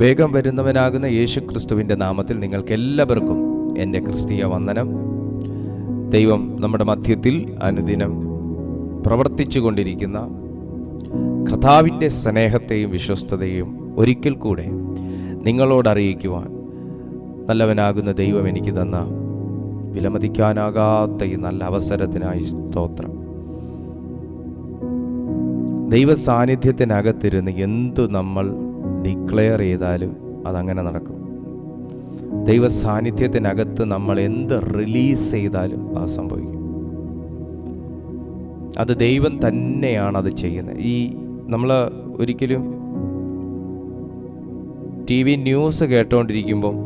വേഗം വരുന്നവനാകുന്ന യേശു ക്രിസ്തുവിൻ്റെ നാമത്തിൽ നിങ്ങൾക്ക് എല്ലാവർക്കും എൻ്റെ ക്രിസ്തീയ വന്ദനം. ദൈവം നമ്മുടെ മധ്യത്തിൽ അനുദിനം പ്രവർത്തിച്ചു കൊണ്ടിരിക്കുന്ന കർത്താവിൻ്റെ സ്നേഹത്തെയും വിശ്വസ്തതയും ഒരിക്കൽ കൂടെ നിങ്ങളോട് അറിയിക്കുവാൻ നല്ലവനാകുന്ന ദൈവം എനിക്ക് തന്ന വിലമതിക്കാനാകാത്ത ഈ നല്ല അവസരത്തിനായി സ്തോത്രം. ദൈവ സാന്നിധ്യത്തിനകത്തിരുന്ന് എന്തു നമ്മൾ ഡിക്ലെയർ ചെയ്താലും അതങ്ങനെ നടക്കും. ദൈവ സാന്നിധ്യത്തിനകത്ത് നമ്മൾ എന്ത് റിലീസ് ചെയ്താലും അത് സംഭവിക്കും. അത് ദൈവം തന്നെയാണ് അത് ചെയ്യുന്നത്. നമ്മൾ ഒരിക്കലും TV ന്യൂസ് കേട്ടുകൊണ്ടിരിക്കുമ്പം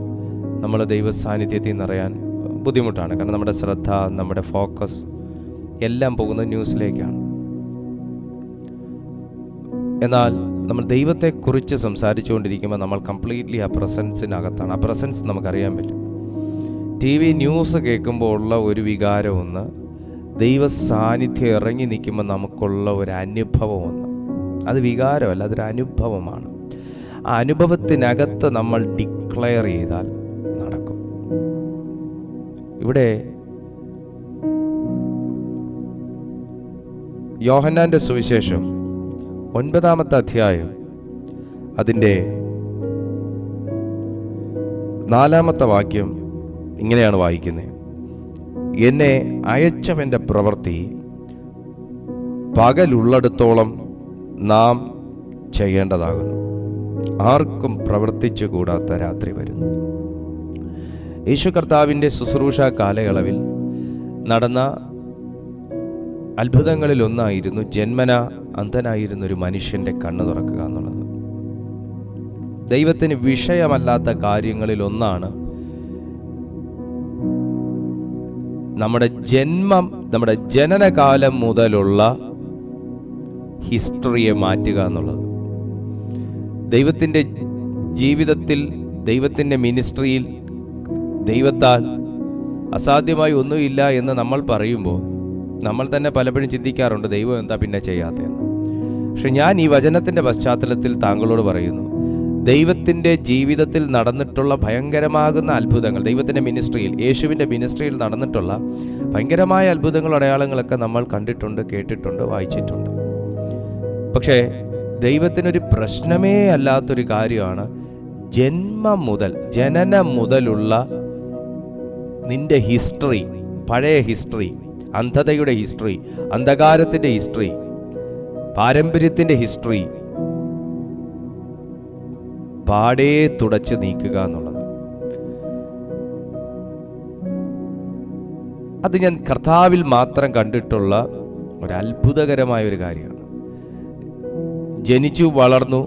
നമ്മൾ ദൈവ സാന്നിധ്യത്തിൽ നിറയാൻ ബുദ്ധിമുട്ടാണ്. കാരണം നമ്മുടെ ശ്രദ്ധ, നമ്മുടെ ഫോക്കസ് എല്ലാം പോകുന്നത് ന്യൂസിലേക്കാണ്. എന്നാൽ നമ്മൾ ദൈവത്തെക്കുറിച്ച് സംസാരിച്ചുകൊണ്ടിരിക്കുമ്പോൾ നമ്മൾ കംപ്ലീറ്റ്ലി ആ പ്രസൻസിനകത്താണ്. ആ പ്രസൻസ് നമുക്കറിയാൻ പറ്റും. TV ന്യൂസ് കേൾക്കുമ്പോൾ ഉള്ള ഒരു വികാരം ഒന്ന്, ദൈവ സാന്നിധ്യം ഇറങ്ങി നിൽക്കുമ്പോൾ നമുക്കുള്ള ഒരു അനുഭവം ഒന്ന്. അത് വികാരമല്ല, അതൊരു അനുഭവമാണ്. ആ അനുഭവത്തിനകത്ത് നമ്മൾ ഡിക്ലെയർ ചെയ്താൽ നടക്കും. ഇവിടെ യോഹന്നാന്റെ സുവിശേഷം 9-ാമത്തെ അധ്യായം അതിൻ്റെ 4-ാമത്തെ വാക്യം ഇങ്ങനെയാണ് വായിക്കുന്നത്: എന്നെ അയച്ചവൻ്റെ പ്രവൃത്തി പകലുള്ളിടത്തോളം നാം ചെയ്യേണ്ടതാകുന്നു, ആർക്കും പ്രവർത്തിച്ചു കൂടാത്ത രാത്രി വരുന്നു. യേശു കർത്താവിൻ്റെ ശുശ്രൂഷ കാലയളവിൽ നടന്ന അത്ഭുതങ്ങളിലൊന്നായിരുന്നു ജന്മന അന്ധനായിരുന്ന ഒരു മനുഷ്യൻ്റെ കണ്ണ് തുറക്കുക എന്നുള്ളത്. ദൈവത്തിന് വിഷയമല്ലാത്ത കാര്യങ്ങളിലൊന്നാണ് നമ്മുടെ ജനനകാലം മുതലുള്ള ഹിസ്റ്ററിയെ മാറ്റുക എന്നുള്ളത്. ദൈവത്തിൻ്റെ ജീവിതത്തിൽ, ദൈവത്തിൻ്റെ മിനിസ്ട്രിയിൽ ദൈവത്താൽ അസാധ്യമായി ഒന്നുമില്ല എന്ന് നമ്മൾ പറയുമ്പോൾ നമ്മൾ തന്നെ പലപ്പോഴും ചിന്തിക്കാറുണ്ട്, ദൈവം എന്താ പിന്നെ ചെയ്യാത്തതെന്ന്. പക്ഷെ ഞാൻ ഈ വചനത്തിൻ്റെ പശ്ചാത്തലത്തിൽ താങ്കളോട് പറയുന്നു, ദൈവത്തിൻ്റെ ജീവിതത്തിൽ നടന്നിട്ടുള്ള ഭയങ്കരമാകുന്ന അത്ഭുതങ്ങൾ, ദൈവത്തിൻ്റെ മിനിസ്ട്രിയിൽ, യേശുവിൻ്റെ മിനിസ്ട്രിയിൽ നടന്നിട്ടുള്ള ഭയങ്കരമായ അത്ഭുതങ്ങൾ, അടയാളങ്ങളൊക്കെ നമ്മൾ കണ്ടിട്ടുണ്ട്, കേട്ടിട്ടുണ്ട്, വായിച്ചിട്ടുണ്ട്. പക്ഷേ ദൈവത്തിനൊരു പ്രശ്നമേ അല്ലാത്തൊരു കാര്യമാണ് ജനനം മുതലുള്ള നിന്റെ ഹിസ്റ്ററി, പഴയ ഹിസ്റ്ററി, അന്ധതയുടെ ഹിസ്റ്ററി, അന്ധകാരത്തിൻ്റെ ഹിസ്റ്ററി, പാരമ്പര്യത്തിൻ്റെ ഹിസ്റ്ററി പാടേ തുടച്ച് നീക്കുക എന്നുള്ളത്. അത് ഞാൻ കർത്താവിൽ മാത്രം കണ്ടിട്ടുള്ള ഒരു അത്ഭുതകരമായ ഒരു കാര്യമാണ്. ജനിച്ചു, വളർന്നു,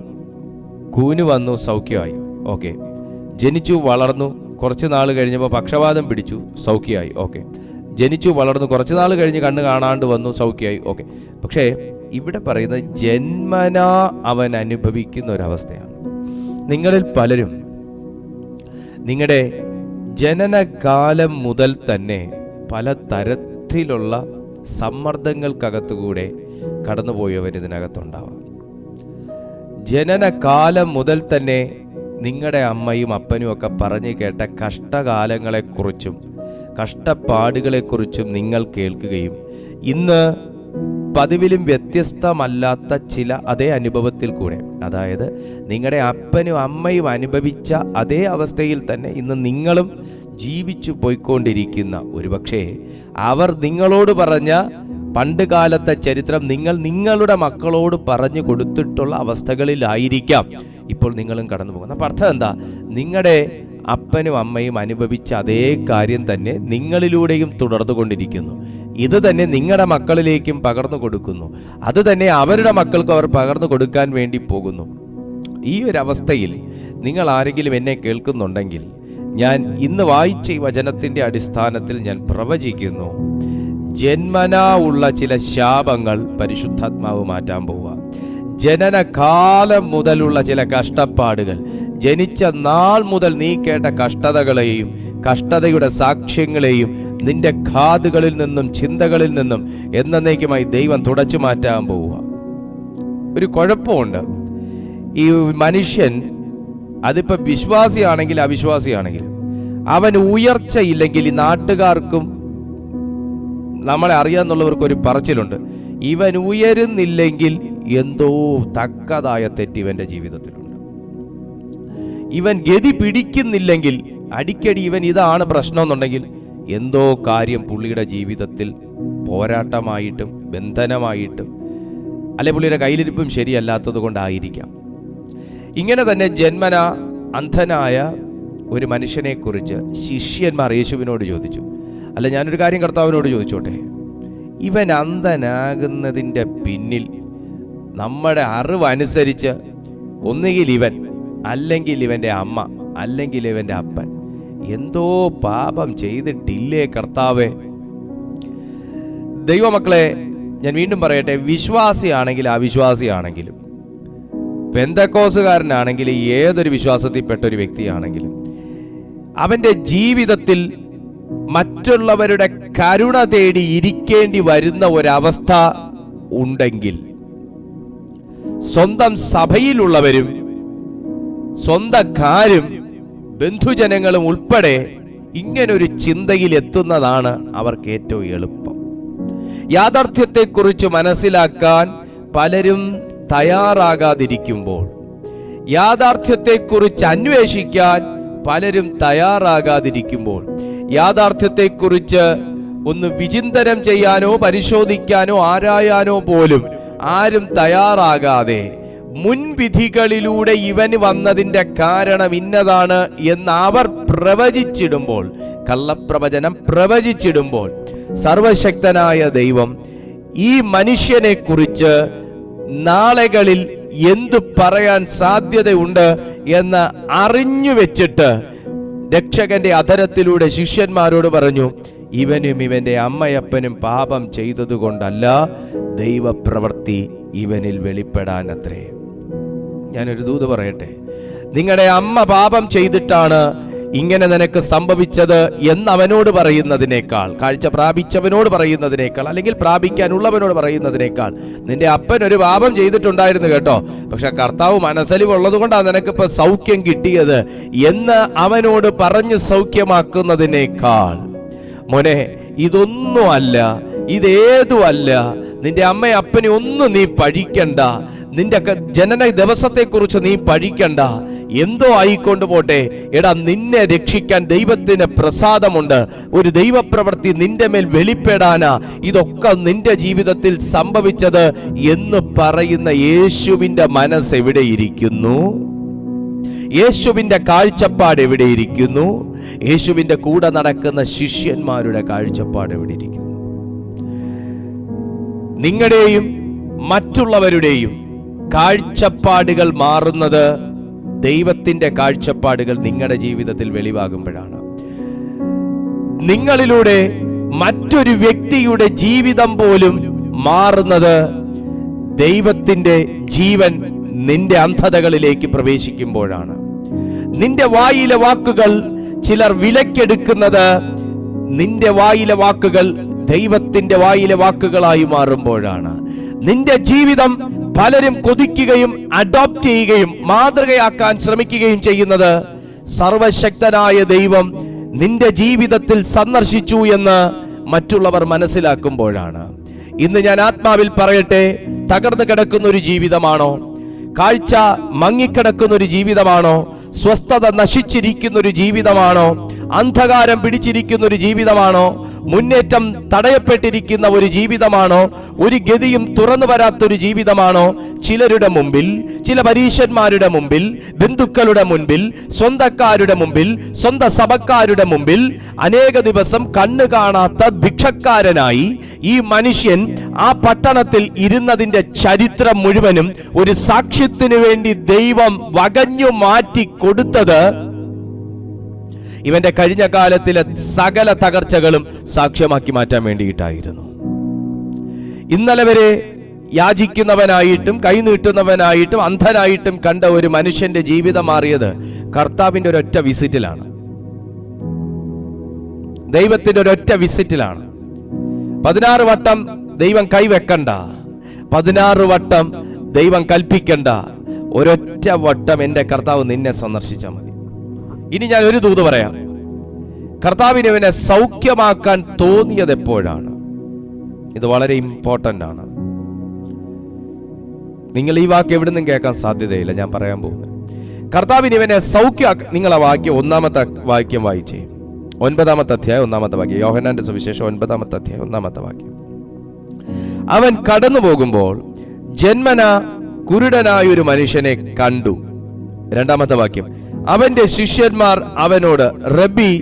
കൂന് വന്നു, സൗഖ്യമായി, ഓക്കെ. ജനിച്ചു, വളർന്നു, കുറച്ച് നാൾ കഴിഞ്ഞപ്പോൾ പക്ഷപാതം പിടിച്ചു, സൗഖ്യമായി, ഓക്കെ. ജനിച്ചു, വളർന്നു, കുറച്ച് നാൾ കഴിഞ്ഞ് കണ്ണ് കാണാണ്ട് വന്നു, സൗഖ്യമായി, ഓക്കെ. പക്ഷേ ഇവിടെ പറയുന്നത് ജന്മനാ അവൻ അനുഭവിക്കുന്ന ഒരവസ്ഥയാണ്. നിങ്ങളിൽ പലരും നിങ്ങളുടെ ജനനകാലം മുതൽ തന്നെ പല തരത്തിലുള്ള സമ്മർദ്ദങ്ങൾക്കകത്തുകൂടെ കടന്നുപോയവർ ഇതിനകത്തുണ്ടാവാം. ജനനകാലം മുതൽ തന്നെ നിങ്ങളുടെ അമ്മയും അപ്പനും ഒക്കെ പറഞ്ഞു കേട്ട കഷ്ടകാലങ്ങളെക്കുറിച്ചും കഷ്ടപ്പാടുകളെക്കുറിച്ചും നിങ്ങൾ കേൾക്കുകയും ഇന്ന് പതിവിലും വ്യത്യസ്തമല്ലാത്ത ചില അതേ അനുഭവത്തിൽ കൂടെ, അതായത് നിങ്ങളുടെ അപ്പനും അമ്മയും അനുഭവിച്ച അതേ അവസ്ഥയിൽ തന്നെ ഇന്ന് നിങ്ങളും ജീവിച്ചു പോയിക്കൊണ്ടിരിക്കുന്ന, ഒരുപക്ഷെ അവർ നിങ്ങളോട് പറഞ്ഞ പണ്ട് കാലത്തെ ചരിത്രം നിങ്ങൾ നിങ്ങളുടെ മക്കളോട് പറഞ്ഞു കൊടുത്തിട്ടുള്ള അവസ്ഥകളിലായിരിക്കാം ഇപ്പോൾ നിങ്ങളും കടന്നു പോകുന്നത്. അപ്പം അർത്ഥം എന്താ? നിങ്ങളുടെ അപ്പനും അമ്മയും അനുഭവിച്ച അതേ കാര്യം തന്നെ നിങ്ങളിലൂടെയും തുടർന്നു കൊണ്ടിരിക്കുന്നു. ഇത് തന്നെ നിങ്ങളുടെ മക്കളിലേക്കും പകർന്നു കൊടുക്കുന്നു. അത് തന്നെ അവരുടെ മക്കൾക്ക് അവർ പകർന്നു കൊടുക്കാൻ വേണ്ടി പോകുന്നു. ഈ ഒരു അവസ്ഥയിൽ നിങ്ങൾ ആരെങ്കിലും എന്നെ കേൾക്കുന്നുണ്ടെങ്കിൽ, ഞാൻ ഇന്ന് വായിച്ച ഈ വചനത്തിൻ്റെ അടിസ്ഥാനത്തിൽ ഞാൻ പ്രവചിക്കുന്നു, ജന്മനാ ഉള്ള ചില ശാപങ്ങൾ പരിശുദ്ധാത്മാവ് മാറ്റാൻ പോവുക. ജനനകാലം മുതലുള്ള ചില കഷ്ടപ്പാടുകൾ, ജനിച്ച നാൾ മുതൽ നീ കേട്ട കഷ്ടതകളെയും കഷ്ടതയുടെ സാക്ഷ്യങ്ങളെയും നിന്റെ കാതുകളിൽ നിന്നും ചിന്തകളിൽ നിന്നും എന്നേക്കുമായി ദൈവം തുടച്ചു മാറ്റാൻ പോവുക. ഒരു കുഴപ്പമുണ്ട്. ഈ മനുഷ്യൻ അതിപ്പോ വിശ്വാസിയാണെങ്കിൽ അവിശ്വാസിയാണെങ്കിലും, അവൻ ഉയർച്ചയില്ലെങ്കിൽ ഈ നാട്ടുകാർക്കും നമ്മളെ അറിയാന്നുള്ളവർക്ക് ഒരു പറച്ചിലുണ്ട്, ഇവൻ ഉയരുന്നില്ലെങ്കിൽ എന്തോ തക്കതായ തെറ്റ് ഇവന്റെ ജീവിതത്തിലുണ്ട്. ഇവൻ ഗതി പിടിക്കുന്നില്ലെങ്കിൽ, അടിക്കടി ഇവൻ ഇതാണ് പ്രശ്നം എന്നുണ്ടെങ്കിൽ, എന്തോ കാര്യം പുള്ളിയുടെ ജീവിതത്തിൽ പോരാട്ടമായിട്ടും ബന്ധനമായിട്ടും അല്ലെ പുള്ളിയുടെ കയ്യിലിരിപ്പും ശരിയല്ലാത്തത് കൊണ്ടായിരിക്കാം. ഇങ്ങനെ തന്നെ ജന്മന അന്ധനായ ഒരു മനുഷ്യനെക്കുറിച്ച് ശിഷ്യന്മാർ യേശുവിനോട് ചോദിച്ചു. അല്ല, ഞാനൊരു കാര്യം കർത്താവിനോട് ചോദിച്ചോട്ടെ, ഇവൻ അന്ധനാകുന്നതിൻ്റെ പിന്നിൽ നമ്മുടെ അറിവനുസരിച്ച് ഒന്നുകിൽ ഇവൻ, അല്ലെങ്കിൽ ഇവൻ്റെ അമ്മ, അല്ലെങ്കിൽ ഇവൻ്റെ അപ്പൻ എന്തോ പാപം ചെയ്തിട്ടില്ലേ കർത്താവേ? ദൈവമക്കളെ, ഞാൻ വീണ്ടും പറയട്ടെ, വിശ്വാസിയാണെങ്കിൽ അവിശ്വാസിയാണെങ്കിലും, പെന്തക്കോസുകാരനാണെങ്കിലും, ഏതൊരു വിശ്വാസത്തിൽപ്പെട്ട ഒരു വ്യക്തിയാണെങ്കിലും, അവൻ്റെ ജീവിതത്തിൽ മറ്റുള്ളവരുടെ കരുണ തേടി ഇരിക്കേണ്ടി വരുന്ന ഒരവസ്ഥ ഉണ്ടെങ്കിൽ, സ്വന്തം സഭയിലുള്ളവരും സ്വന്തക്കാരും ബന്ധുജനങ്ങളും ഉൾപ്പെടെ ഇങ്ങനൊരു ചിന്തയിൽ എത്തുന്നതാണ് അവർക്ക് ഏറ്റവും എളുപ്പം. യാഥാർത്ഥ്യത്തെക്കുറിച്ച് മനസ്സിലാക്കാൻ പലരും തയ്യാറാകാതിരിക്കുമ്പോൾ, യാഥാർത്ഥ്യത്തെക്കുറിച്ച് അന്വേഷിക്കാൻ പലരും തയ്യാറാകാതിരിക്കുമ്പോൾ, യാഥാർത്ഥ്യത്തെക്കുറിച്ച് ഒന്ന് വിചിന്തനം ചെയ്യാനോ പരിശോധിക്കാനോ ആരായാനോ പോലും ആരും തയ്യാറാകാതെ, മുൻവിധികളിലൂടെ ഇവന് വന്നതിൻ്റെ കാരണം ഇന്നതാണ് എന്ന് അവർ പ്രവചിച്ചിടുമ്പോൾ, കള്ളപ്രവചനം പ്രവചിച്ചിടുമ്പോൾ, സർവശക്തനായ ദൈവം ഈ മനുഷ്യനെ കുറിച്ച് നാളുകളിൽ എന്തു പറയാൻ സാധ്യതയുണ്ട് എന്ന് അറിഞ്ഞു വെച്ചിട്ട് രക്ഷകന്റെ അധരത്തിലൂടെ ശിഷ്യന്മാരോട് പറഞ്ഞു, ഇവനും ഇവന്റെ അമ്മയപ്പനും പാപം ചെയ്തതുകൊണ്ടല്ല, ദൈവപ്രവൃത്തി ഇവനിൽ വെളിപ്പെടാനത്രേ. ഞാനൊരു ദൂത് പറയട്ടെ, നിങ്ങളുടെ അമ്മ പാപം ചെയ്തിട്ടാണ് ഇങ്ങനെ നിനക്ക് സംഭവിച്ചത് എന്ന് അവനോട് പറയുന്നതിനേക്കാൾ, കാഴ്ച പ്രാപിച്ചവനോട് പറയുന്നതിനേക്കാൾ, അല്ലെങ്കിൽ പ്രാപിക്കാനുള്ളവനോട് പറയുന്നതിനേക്കാൾ, നിന്റെ അപ്പൻ ഒരു പാപം ചെയ്തിട്ടുണ്ടായിരുന്നു കേട്ടോ, പക്ഷെ കർത്താവ് മനസ്സലിവുള്ളത് കൊണ്ടാണ് നിനക്കിപ്പോ സൗഖ്യം കിട്ടിയത് എന്ന് അവനോട് പറഞ്ഞ് സൗഖ്യമാക്കുന്നതിനേക്കാൾ, മോനെ ഇതൊന്നുമല്ല, ഇതേതുമല്ല, നിന്റെ അമ്മയും അപ്പനെ ഒന്നും നീ പഴിക്കണ്ട, നിന്റെ ജനന ദിവസത്തെക്കുറിച്ച് നീ പഴിക്കണ്ട, എന്തോ ആയിക്കൊണ്ട് പോട്ടെ, എടാ നിന്നെ രക്ഷിക്കാൻ ദൈവത്തിന് പ്രസാദമുണ്ട്, ഒരു ദൈവപ്രവൃത്തി നിന്റെ മേൽ വെളിപ്പെടാനാ ഇതൊക്കെ നിന്റെ ജീവിതത്തിൽ സംഭവിച്ചത് എന്ന് പറയുന്ന യേശുവിന്റെ മനസ്സ് എവിടെയിരിക്കുന്നു? യേശുവിന്റെ കാഴ്ചപ്പാട് എവിടെയിരിക്കുന്നു? യേശുവിന്റെ കൂടെ നടക്കുന്ന ശിഷ്യന്മാരുടെ കാഴ്ചപ്പാട് എവിടെ ഇരിക്കുന്നു? നിങ്ങളുടെയും മറ്റുള്ളവരുടെയും കാഴ്ചപ്പാടുകൾ മാറുന്നത് ദൈവത്തിന്റെ കാഴ്ചപ്പാടുകൾ നിങ്ങളുടെ ജീവിതത്തിൽ വെളിവാകുമ്പോഴാണ്. നിങ്ങളിലൂടെ മറ്റൊരു വ്യക്തിയുടെ ജീവിതം പോലും മാറുന്നത് ദൈവത്തിന്റെ ജീവൻ നിന്റെ അന്ധതകളിലേക്ക് പ്രവേശിക്കുമ്പോഴാണ്. നിന്റെ വായിലെ വാക്കുകൾ ചിലർ വിലക്കെടുക്കുന്നത് നിന്റെ വായിലെ വാക്കുകൾ ദൈവത്തിന്റെ വായിലെ വാക്കുകളായി മാറുമ്പോഴാണ്. നിന്റെ ജീവിതം പലരും കൊതിക്കുകയും അഡോപ്റ്റ് ചെയ്യുകയും മാതൃകയാക്കാൻ ശ്രമിക്കുകയും ചെയ്യുന്നത് സർവശക്തനായ ദൈവം നിന്റെ ജീവിതത്തിൽ സന്ദർശിച്ചു എന്ന് മറ്റുള്ളവർ മനസ്സിലാക്കുമ്പോഴാണ്. ഇന്ന് ഞാൻ ആത്മാവിൽ പറയട്ടെ, തകർന്നു കിടക്കുന്ന ഒരു ജീവിതമാണോ? കാഴ്ച മങ്ങിക്കിടക്കുന്ന ഒരു ജീവിതമാണോ? സ്വസ്ഥത നശിച്ചിരിക്കുന്ന ഒരു ജീവിതമാണോ? അന്ധകാരം പിടിച്ചിരിക്കുന്ന ഒരു ജീവിതമാണോ? മുന്നേറ്റം തടയപ്പെട്ടിരിക്കുന്ന ഒരു ജീവിതമാണോ? ഒരു ഗതിയും തുറന്നു വരാത്തൊരു ജീവിതമാണോ? ചിലരുടെ മുമ്പിൽ, ചില പരീശന്മാരുടെ മുമ്പിൽ, ബന്ധുക്കളുടെ മുൻപിൽ, സ്വന്തക്കാരുടെ മുമ്പിൽ, സ്വന്തം സഭക്കാരുടെ മുമ്പിൽ അനേക ദിവസം കണ്ണു കാണാത്ത ഭിക്ഷക്കാരനായി ഈ മനുഷ്യൻ ആ പട്ടണത്തിൽ ഇരുന്നതിന്റെ ചരിത്രം മുഴുവനും ഒരു സാക്ഷ്യത്തിനു വേണ്ടി ദൈവം വകഞ്ഞു മാറ്റി കൊടുത്തത് ഇവന്റെ കഴിഞ്ഞ കാലത്തിലെ സകല തകർച്ചകളും സാക്ഷ്യമാക്കി മാറ്റാൻ വേണ്ടിയിട്ടായിരുന്നു. ഇന്നലെ വരെ യാചിക്കുന്നവനായിട്ടും കൈനീട്ടുന്നവനായിട്ടും അന്ധനായിട്ടും കണ്ട ഒരു മനുഷ്യന്റെ ജീവിതം മാറിയത് കർത്താവിന്റെ ഒരൊറ്റ വിസിറ്റിലാണ്, ദൈവത്തിന്റെ ഒരൊറ്റ വിസിറ്റിലാണ്. 16 വട്ടം ദൈവം കൈവെക്കണ്ട, 16 വട്ടം ദൈവം കൽപ്പിക്കണ്ട, ഒരൊറ്റ വട്ടം എൻ്റെ കർത്താവ് നിന്നെ സന്ദർശിച്ചാൽ മതി. ഇനി ഞാൻ ഒരു ദൂത് പറയാം. കർത്താവിന് ഇവനെ സൗഖ്യമാക്കാൻ തോന്നിയത് എപ്പോഴാണ്? ഇത് വളരെ ഇമ്പോർട്ടൻ്റ് ആണ്. നിങ്ങൾ ഈ വാക്യം എവിടെ നിന്നും കേൾക്കാൻ സാധ്യതയില്ല. ഞാൻ പറയാൻ പോകുന്നത് കർത്താവിന് ഇവനെ നിങ്ങൾ ആ വാക്യം 1-ാമത്തെ വാക്യം വായിച്ചേ. 9-ാമത്തെ അധ്യായം 1-ാമത്തെ വാക്യം. യോഹന്നാന്റെ സുവിശേഷം 9-ാമത്തെ അധ്യായം 1-ാമത്തെ വാക്യം. അവൻ കടന്നു പോകുമ്പോൾ ജന്മന കുരുടനായൊരു മനുഷ്യനെ കണ്ടു. 2-ാമത്തെ വാക്യം. അവന്റെ ശിഷ്യന്മാർ അവനോട്, റബ്ബി,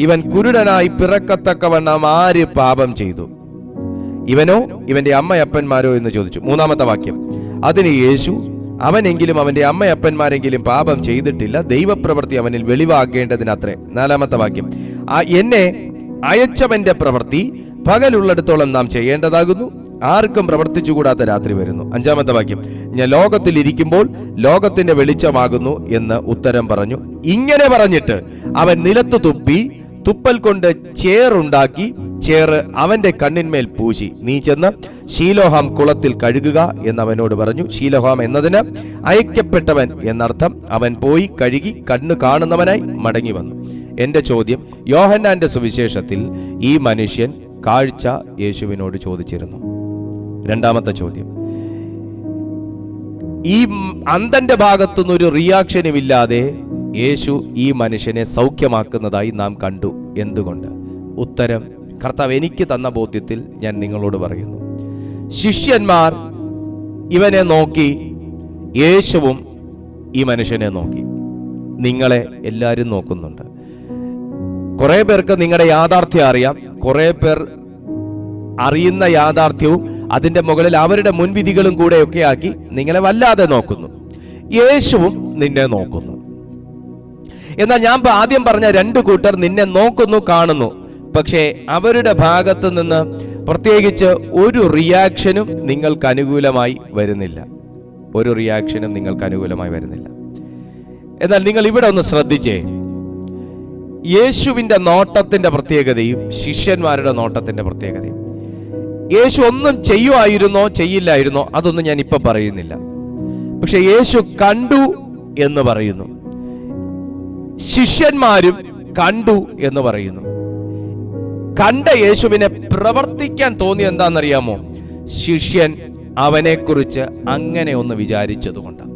ഇവൻ കുരുടനായി പിറക്കത്തക്കവണ്ണം ആര് പാപം ചെയ്തു, ഇവനോ ഇവന്റെ അമ്മയപ്പന്മാരോ എന്ന് ചോദിച്ചു. 3-ാമത്തെ വാക്യം. അതിന് യേശു, അവനെങ്കിലും അവന്റെ അമ്മയപ്പന്മാരെങ്കിലും പാപം ചെയ്തിട്ടില്ല, ദൈവപ്രവൃത്തി അവനിൽ വെളിവാകേണ്ടതിനത്രേ. 4-ാമത്തെ വാക്യം. എന്നെ അയച്ചവന്റെ പ്രവൃത്തി പകലുള്ളിടത്തോളം നാം ചെയ്യേണ്ടതാകുന്നു, ആർക്കും പ്രവർത്തിച്ചുകൂടാത്ത രാത്രി വരുന്നു. 5-ാമത്തെ വാക്യം. ഞാൻ ലോകത്തിൽ ഇരിക്കുമ്പോൾ ലോകത്തിന്റെ വെളിച്ചമാകുന്നു എന്ന് ഉത്തരം പറഞ്ഞു. ഇങ്ങനെ പറഞ്ഞിട്ട് അവൻ നിലത്തു തുപ്പി, തുപ്പൽ കൊണ്ട് ചേറുണ്ടാക്കി, ചേറ് അവന്റെ കണ്ണിന്മേൽ പൂശി, നീ ചെന്ന് ശീലോഹാം കുളത്തിൽ കഴുകുക എന്ന് അവനോട് പറഞ്ഞു. ശീലോഹാം എന്നതിന് അയക്കപ്പെട്ടവൻ എന്നർത്ഥം. അവൻ പോയി കഴുകി കണ്ണ് കാണുന്നവനായി മടങ്ങി വന്നു. എന്റെ ചോദ്യം, യോഹന്നാന്റെ സുവിശേഷത്തിൽ ഈ മനുഷ്യൻ കാഴ്ച യേശുവിനോട് ചോദിച്ചിരുന്നു. 2-ാമത്തെ ചോദ്യം, ഈ അന്ധന്റെ ഭാഗത്തുനിന്ന് ഒരു റിയാക്ഷനും ഇല്ലാതെ യേശു ഈ മനുഷ്യനെ സൗഖ്യമാക്കുന്നതായി നാം കണ്ടു. എന്തുകൊണ്ട്? ഉത്തരം കർത്താവ് എനിക്ക് തന്ന ബോധ്യത്തിൽ ഞാൻ നിങ്ങളോട് പറയുന്നു. ശിഷ്യന്മാർ ഇവനെ നോക്കി, യേശുവും ഈ മനുഷ്യനെ നോക്കി. നിങ്ങളെ എല്ലാവരും നോക്കുന്നുണ്ട്. കുറെ പേർക്ക് നിങ്ങളുടെ യാഥാർത്ഥ്യം അറിയാം. കുറെ പേർ അറിയുന്ന യാഥാർത്ഥ്യവും അതിന്റെ മുകളിൽ അവരുടെ മുൻവിധികളും കൂടെയൊക്കെ ആക്കി നിങ്ങളെ വല്ലാതെ നോക്കുന്നു. യേശുവും നിന്നെ നോക്കുന്നു. എന്നാൽ ഞാൻ ആദ്യം പറഞ്ഞ 2 കൂട്ടർ നിന്നെ നോക്കുന്നു, കാണുന്നു. പക്ഷേ അവരുടെ ഭാഗത്ത് നിന്ന് പ്രത്യേകിച്ച് ഒരു റിയാക്ഷനും നിങ്ങൾക്ക് അനുകൂലമായി വരുന്നില്ല. ഒരു റിയാക്ഷനും നിങ്ങൾക്ക് അനുകൂലമായി വരുന്നില്ല. എന്നാൽ നിങ്ങൾ ഇവിടെ ഒന്ന് ശ്രദ്ധിച്ചേ. യേശുവിന്റെ നോട്ടത്തിന്റെ പ്രത്യേകതയും ശിഷ്യന്മാരുടെ നോട്ടത്തിന്റെ പ്രത്യേകതയും. യേശു ഒന്നും ചെയ്യുമായിരുന്നോ ചെയ്യില്ലായിരുന്നോ അതൊന്നും ഞാൻ ഇപ്പൊ പറയുന്നില്ല. പക്ഷെ യേശു കണ്ടു എന്ന് പറയുന്നു, ശിഷ്യന്മാരും കണ്ടു എന്ന് പറയുന്നു. കണ്ട യേശുവിനെ പ്രവർത്തിക്കാൻ തോന്നി എന്താണെന്നറിയാമോ? ശിഷ്യൻ അവനെക്കുറിച്ച് അങ്ങനെ ഒന്ന് വിചാരിച്ചതുകൊണ്ടാണ്.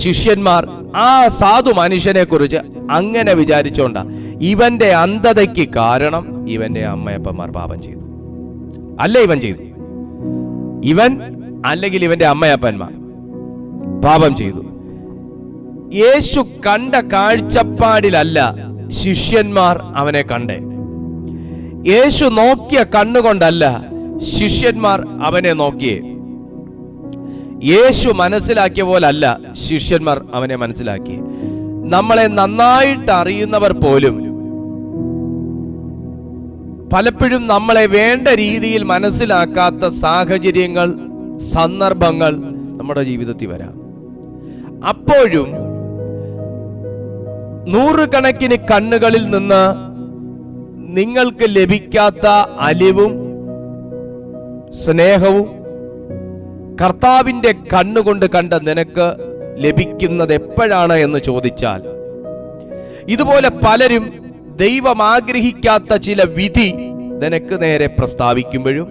ശിഷ്യന്മാർ ആ സാധു മനുഷ്യനെ കുറിച്ച് അങ്ങനെ വിചാരിച്ചോണ്ടാ. ഇവന്റെ അന്ധതയ്ക്ക് കാരണം ഇവന്റെ അമ്മയപ്പന്മാർ പാപം ചെയ്തു. അല്ല ഇവൻ ചെയ്തു, ഇവൻ അല്ലെങ്കിൽ ഇവന്റെ അമ്മയപ്പന്മാർ പാപം ചെയ്തു. യേശു കണ്ട കാഴ്ചപ്പാടിലല്ല ശിഷ്യന്മാർ അവനെ കണ്ടേ. യേശു നോക്കിയ കണ്ണുകൊണ്ടല്ല ശിഷ്യന്മാർ അവനെ നോക്കിയേ. യേശു മനസ്സിലാക്കിയ പോലല്ല ശിഷ്യന്മാർ അവനെ മനസ്സിലാക്കി. നമ്മളെ നന്നായിട്ട് അറിയുന്നവർ പോലും പലപ്പോഴും നമ്മളെ വേണ്ട രീതിയിൽ മനസ്സിലാക്കാത്ത സാഹചര്യങ്ങൾ, സന്ദർഭങ്ങൾ നമ്മുടെ ജീവിതത്തിൽ വരാം. അപ്പോഴും നൂറുകണക്കിന് കണ്ണുകളിൽ നിന്ന് നിങ്ങൾക്ക് ലഭിക്കാത്ത അലിവും സ്നേഹവും കർത്താവിന്റെ കണ്ണുകൊണ്ട് കണ്ട നിനക്ക് ലഭിക്കുന്നത് എപ്പോഴാണ് എന്ന് ചോദിച്ചാൽ, ഇതുപോലെ പലരും ദൈവം ആഗ്രഹിക്കാത്ത ചില വിധി നിനക്ക് നേരെ പ്രസ്താവിക്കുമ്പോഴും,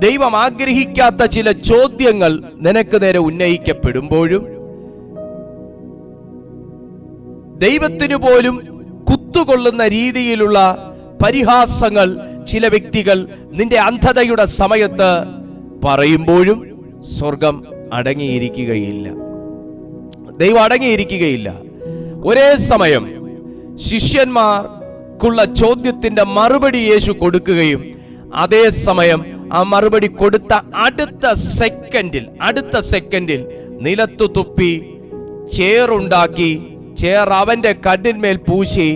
ദൈവം ആഗ്രഹിക്കാത്ത ചില ചോദ്യങ്ങൾ നിനക്ക് നേരെ ഉന്നയിക്കപ്പെടുമ്പോഴും, ദൈവത്തിനു പോലും കുത്തുകൊള്ളുന്ന രീതിയിലുള്ള പരിഹാസങ്ങൾ ചില വ്യക്തികൾ നിന്റെ അന്ധതയുടെ സമയത്ത് പറയുമ്പോഴും സ്വർഗം അടങ്ങിയിരിക്കുകയില്ല, ദൈവം അടങ്ങിയിരിക്കുകയില്ല. ഒരേ സമയം ശിഷ്യന്മാർക്കുള്ള ചോദ്യത്തിന്റെ മറുപടി യേശു കൊടുക്കുകയും അതേ സമയം ആ മറുപടി കൊടുത്ത അടുത്ത സെക്കൻഡിൽ നിലത്തു തുപ്പി ചേറുണ്ടാക്കി, ചേർ അവന്റെ കണ്ണിന്മേൽ പൂശി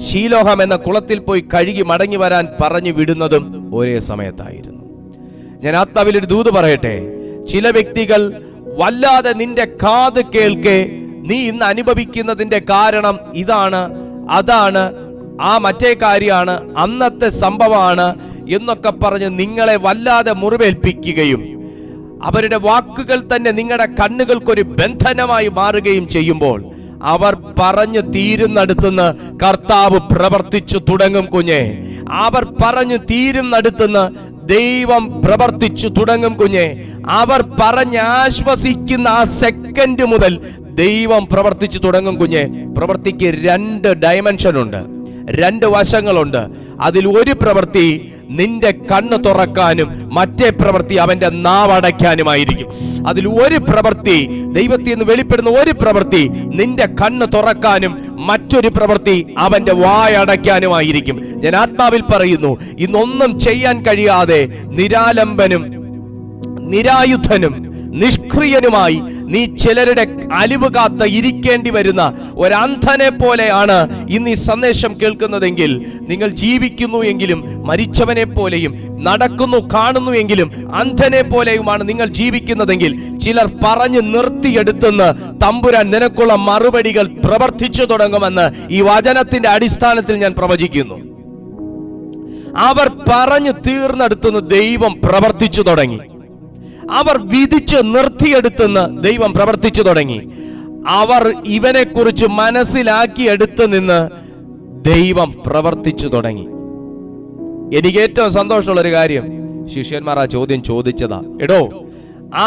ശീലോഹം എന്ന കുളത്തിൽ പോയി കഴുകി മടങ്ങി വരാൻ പറഞ്ഞു വിടുന്നതും ഒരേ സമയത്തായിരുന്നു. ഞാൻ ആത്മാവിൽ ഒരു ദൂത് പറയട്ടെ. ചില വ്യക്തികൾ വല്ലാതെ നിന്റെ കാത് കേൾക്കെ നീ ഇന്ന് അനുഭവിക്കുന്നതിന്റെ കാരണം ഇതാണ്, അതാണ്, ആ മറ്റേ കാര്യമാണ്, അന്നത്തെ സംഭവമാണ് എന്നൊക്കെ പറഞ്ഞ് നിങ്ങളെ വല്ലാതെ മുറിവേൽപ്പിക്കുകയും അവരുടെ വാക്കുകൾ തന്നെ നിങ്ങളുടെ കണ്ണുകൾക്കൊരു ബന്ധനമായി മാറുകയും ചെയ്യുമ്പോൾ അവർ പറഞ്ഞു തീരുന്നടുത്തുനിന്ന് കർത്താവ് പ്രവർത്തിച്ചു തുടങ്ങും കുഞ്ഞെ. അവർ പറഞ്ഞു തീരുന്നടുത്തുനിന്ന് ദൈവം പ്രവർത്തിച്ചു തുടങ്ങും കുഞ്ഞെ. അവർ പറഞ്ഞ് ആശ്വസിക്കുന്ന ആ സെക്കൻഡ് മുതൽ ദൈവം പ്രവർത്തിച്ചു തുടങ്ങും കുഞ്ഞെ. പ്രവൃത്തിക്ക് 2 ഡയമെൻഷൻ ഉണ്ട്, 2 വശങ്ങളുണ്ട്. അതിൽ ഒരു പ്രവൃത്തി നിന്റെ കണ്ണ് തുറക്കാനും മറ്റേ പ്രവൃത്തി അവന്റെ നാവടയ്ക്കാനുമായിരിക്കും. അതിൽ ഒരു പ്രവൃത്തി, ദൈവത്തിൽ നിന്ന് വെളിപ്പെടുന്ന ഒരു പ്രവൃത്തി നിന്റെ കണ്ണ് തുറക്കാനും മറ്റൊരു പ്രവൃത്തി അവന്റെ വായടയ്ക്കാനുമായിരിക്കും. ഞാൻ ആത്മാവിൽ പറയുന്നു, ഇന്നൊന്നും ചെയ്യാൻ കഴിയാതെ നിരാലംബനും നിരായുധനും നിഷ്ക്രിയനുമായി നീ ചിലരുടെ അലിവ് കാത്ത് ഇരിക്കേണ്ടി വരുന്ന ഒരന്ധനെ പോലെയാണ് ഇന്ന് ഈ സന്ദേശം കേൾക്കുന്നതെങ്കിൽ, നിങ്ങൾ ജീവിക്കുന്നു എങ്കിലും മരിച്ചവനെ പോലെയും നടക്കുന്നു കാണുന്നു എങ്കിലും അന്ധനെ പോലെയുമാണ് നിങ്ങൾ ജീവിക്കുന്നതെങ്കിൽ, ചിലർ പറഞ്ഞു നിർത്തിയെടുത്തെന്ന് തമ്പുരാൻ നിനക്കുള്ള മറുപടികൾ പ്രവർത്തിച്ചു തുടങ്ങുമെന്ന് ഈ വചനത്തിന്റെ അടിസ്ഥാനത്തിൽ ഞാൻ പ്രവചിക്കുന്നു. അവർ പറഞ്ഞു തീർന്നെടുത്തുനിന്ന് ദൈവം പ്രവർത്തിച്ചു തുടങ്ങി. അവർ വിധിച്ച് നിർത്തിയെടുത്തെന്ന് ദൈവം പ്രവർത്തിച്ചു തുടങ്ങി. അവർ ഇവനെക്കുറിച്ച് മനസ്സിലാക്കിയെടുത്ത് നിന്ന് ദൈവം പ്രവർത്തിച്ചു തുടങ്ങി. എനിക്ക് ഏറ്റവും സന്തോഷമുള്ളൊരു കാര്യം, ശിഷ്യന്മാർ ആ ചോദ്യം ചോദിച്ചതാ. എടോ,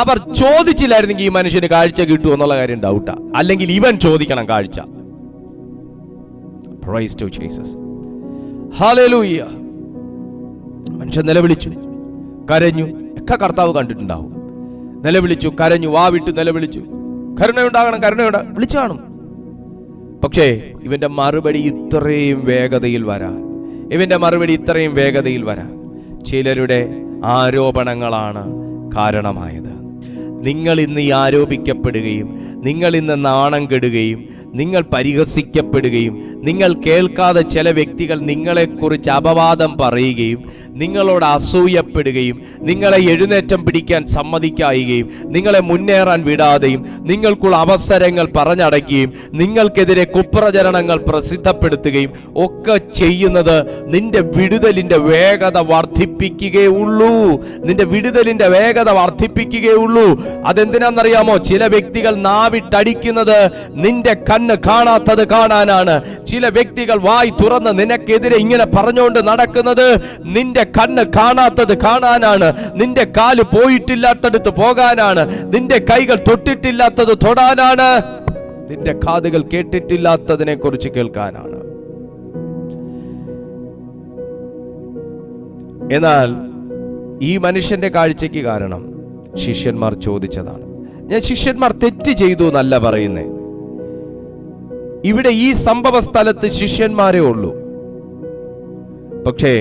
അവർ ചോദിച്ചില്ലായിരുന്നെങ്കിൽ ഈ മനുഷ്യന് കാഴ്ച കിട്ടുമോ എന്നുള്ള കാര്യം ഡൗട്ടാ. അല്ലെങ്കിൽ ഇവൻ ചോദിക്കണം കാഴ്ച. Praise to Jesus, hallelujah. മനുഷ്യൻ നിലവിളിച്ചു, കരഞ്ഞു. ഒക്കെ കർത്താവ് കണ്ടിട്ടുണ്ടാവും. നിലവിളിച്ചു, കരഞ്ഞു, വാവിട്ട് നിലവിളിച്ചു. കരുണയുണ്ടാകണം, കരുണയുണ്ടാകണം വിളിച്ചു കാണും. പക്ഷേ ഇവന്റെ മറുപടി ഇത്രയും വേഗതയിൽ വരാൻ ചിലരുടെ ആരോപണങ്ങളാണ് കാരണമായത്. നിങ്ങൾ ഇന്ന് ഈ ആരോപിക്കപ്പെടുകയും നിങ്ങൾ ഇന്ന് നാണം കെടുകയും നിങ്ങൾ പരിഹസിക്കപ്പെടുകയും നിങ്ങൾ കേൾക്കാതെ ചില വ്യക്തികൾ നിങ്ങളെക്കുറിച്ച് അപവാദം പറയുകയും നിങ്ങളോട് അസൂയപ്പെടുകയും നിങ്ങളെ എഴുന്നേറ്റം പിടിക്കാൻ സമ്മതിക്കാവുകയും നിങ്ങളെ മുന്നേറാൻ വിടാതെയും നിങ്ങൾക്കുള്ള അവസരങ്ങൾ പറഞ്ഞടയ്ക്കുകയും നിങ്ങൾക്കെതിരെ കുപ്രചരണങ്ങൾ പ്രസിദ്ധപ്പെടുത്തുകയും ഒക്കെ ചെയ്യുന്നത് നിന്റെ വിടുതലിന്റെ വേഗത വർദ്ധിപ്പിക്കുകയുള്ളൂ. അതെന്തിനാണെന്നറിയാമോ? ചില വ്യക്തികൾ നാവിട്ടടിക്കുന്നത് നിന്റെ കണ്ണ് കാണാത്തത് കാണാനാണ്. ചില വ്യക്തികൾ വായി തുറന്ന് നിനക്കെതിരെ ഇങ്ങനെ പറഞ്ഞുകൊണ്ട് നടക്കുന്നത് നിന്റെ കണ്ണ് കാണാത്തത് കാണാനാണ്. നിന്റെ കാല് പോയിട്ടില്ലാത്തടുത്ത് പോകാനാണ്. നിന്റെ കൈകൾ തൊട്ടിട്ടില്ലാത്തത് തൊടാനാണ്. നിന്റെ കാതുകൾ കേട്ടിട്ടില്ലാത്തതിനെ കുറിച്ച് കേൾക്കാനാണ്. എന്നാൽ ഈ മനുഷ്യന്റെ കാഴ്ചയ്ക്ക് കാരണം ശിഷ്യന്മാർ ചോദിച്ചതാണ്. ഞാൻ ശിഷ്യന്മാർ തെറ്റ് ചെയ്തു എന്നല്ല പറയുന്നേ. ഇവിടെ ഈ സംഭവ സ്ഥലത്ത് ശിഷ്യന്മാരേ ഉള്ളൂ. പക്ഷേ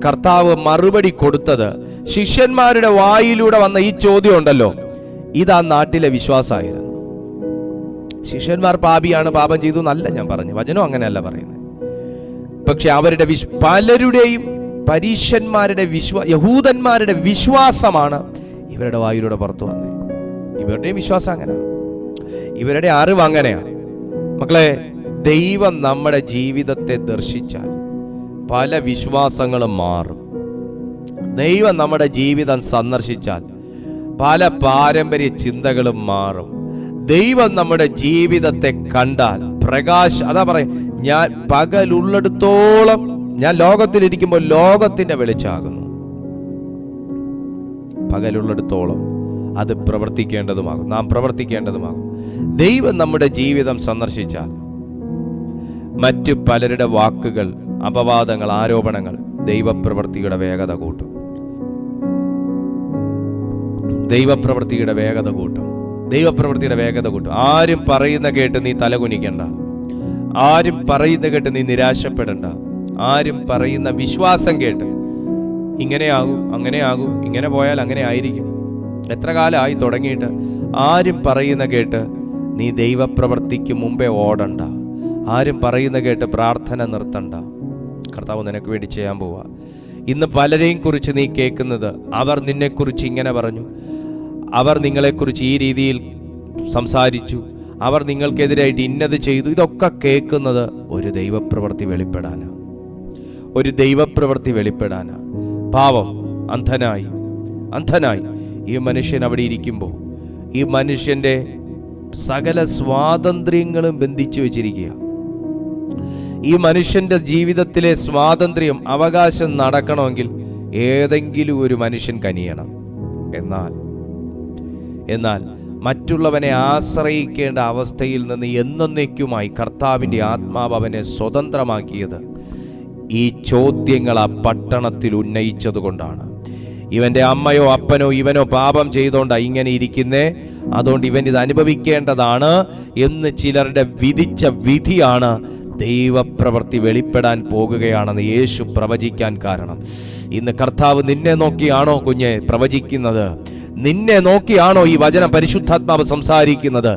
കർത്താവ് മറുപടി കൊടുത്തത് ശിഷ്യന്മാരുടെ വായിലൂടെ വന്ന ഈ ചോദ്യം ഉണ്ടല്ലോ, ഇതാ നാട്ടിലെ വിശ്വാസമായിരുന്നു. ശിഷ്യന്മാർ പാപിയാണ്, പാപം ചെയ്തു എന്നല്ല ഞാൻ പറഞ്ഞു, വചനം അങ്ങനെയല്ല പറയുന്നത്. പക്ഷെ അവരുടെ പലരുടെയും പരീശന്മാരുടെ യഹൂദന്മാരുടെ വിശ്വാസമാണ് ഇവരുടെ വായിലൂടെ പുറത്തു വന്നത്. ഇവരുടെയും വിശ്വാസം അങ്ങനെയാണ്, ഇവരുടെ അറിവ് അങ്ങനെയാണ്. മക്കളെ, ദൈവം നമ്മുടെ ജീവിതത്തെ ദർശിച്ചാൽ പല വിശ്വാസങ്ങളും മാറും. ദൈവം നമ്മുടെ ജീവിതം സന്ദർശിച്ചാൽ പല പാരമ്പര്യ ചിന്തകളും മാറും. ദൈവം നമ്മുടെ ജീവിതത്തെ കണ്ടാൽ അതാ പറയും, ഞാൻ പകലുള്ളിടത്തോളം ഞാൻ ലോകത്തിലിരിക്കുമ്പോൾ ലോകത്തിന്റെ വെളിച്ചാകുന്നു. പകലുള്ളിടത്തോളം അത് പ്രവർത്തിക്കേണ്ടതുമാകും, നാം പ്രവർത്തിക്കേണ്ടതുമാകും. ദൈവം നമ്മുടെ ജീവിതം സന്ദർശിച്ചാൽ മറ്റു പലരുടെ വാക്കുകൾ, അപവാദങ്ങൾ, ആരോപണങ്ങൾ ദൈവപ്രവൃത്തിയുടെ വേഗത കൂട്ടും. ദൈവപ്രവൃത്തിയുടെ വേഗത കൂട്ടും. ആരും പറയുന്ന കേട്ട് നീ തലകുനിക്കണ്ട. ആരും പറയുന്ന കേട്ട് നീ നിരാശപ്പെടണ്ട. ആരും പറയുന്ന വിശ്വാസം കേട്ട് ഇങ്ങനെയാകും, അങ്ങനെയാകും, ഇങ്ങനെ പോയാൽ അങ്ങനെ ആയിരിക്കും, എത്ര കാലമായി തുടങ്ങിയിട്ട്, ആരും പറയുന്ന കേട്ട് നീ ദൈവപ്രവൃത്തിക്ക് മുമ്പേ ഓടണ്ട. ആരും പറയുന്ന കേട്ട് പ്രാർത്ഥന നിർത്തണ്ട. കർത്താവ് നിനക്ക് വേണ്ടി ചെയ്യാൻ പോവുക. ഇന്ന് പലരെയും കുറിച്ച് നീ കേൾക്കുന്നത്, അവർ നിന്നെക്കുറിച്ച് ഇങ്ങനെ പറഞ്ഞു, അവർ നിങ്ങളെക്കുറിച്ച് ഈ രീതിയിൽ സംസാരിച്ചു, അവർ നിങ്ങൾക്കെതിരായിട്ട് ഇന്നത് ചെയ്തു. ഇതൊക്കെ കേൾക്കുന്നത് ഒരു ദൈവപ്രവൃത്തി വെളിപ്പെടാനാ. പാവം അന്ധനായി ഈ മനുഷ്യൻ അവിടെ ഇരിക്കുമ്പോൾ ഈ മനുഷ്യൻ്റെ സകല സ്വാതന്ത്ര്യങ്ങളും ബന്ധിച്ചു വെച്ചിരിക്കുക. ഈ മനുഷ്യൻ്റെ ജീവിതത്തിലെ സ്വാതന്ത്ര്യം, അവകാശം നടക്കണമെങ്കിൽ ഏതെങ്കിലും ഒരു മനുഷ്യൻ കനിയണം. എന്നാൽ മറ്റുള്ളവനെ ആശ്രയിക്കേണ്ട അവസ്ഥയിൽ നിന്ന് എന്നേക്കുമായി കർത്താവിൻ്റെ ആത്മാവ് അവനെ സ്വതന്ത്രമാക്കിയത് ഈ ചോദ്യങ്ങൾ ആ പട്ടണത്തിൽ ഉന്നയിച്ചതുകൊണ്ടാണ്. ഇവൻ്റെ അമ്മയോ അപ്പനോ ഇവനോ പാപം ചെയ്തോണ്ടാ ഇങ്ങനെ ഇരിക്കുന്നേ, അതുകൊണ്ട് ഇവൻ ഇത് അനുഭവിക്കേണ്ടതാണ് എന്ന് ചിലരുടെ വിധിച്ച വിധിയാണ് ദൈവപ്രവൃത്തി വെളിപ്പെടാൻ പോകുകയാണെന്ന് യേശു പ്രവചിക്കാൻ കാരണം. ഇന്ന് കർത്താവ് നിന്നെ നോക്കിയാണോ കുഞ്ഞെ പ്രവചിക്കുന്നത്? നിന്നെ നോക്കിയാണോ ഈ വചനം പരിശുദ്ധാത്മാവ് സംസാരിക്കുന്നത്?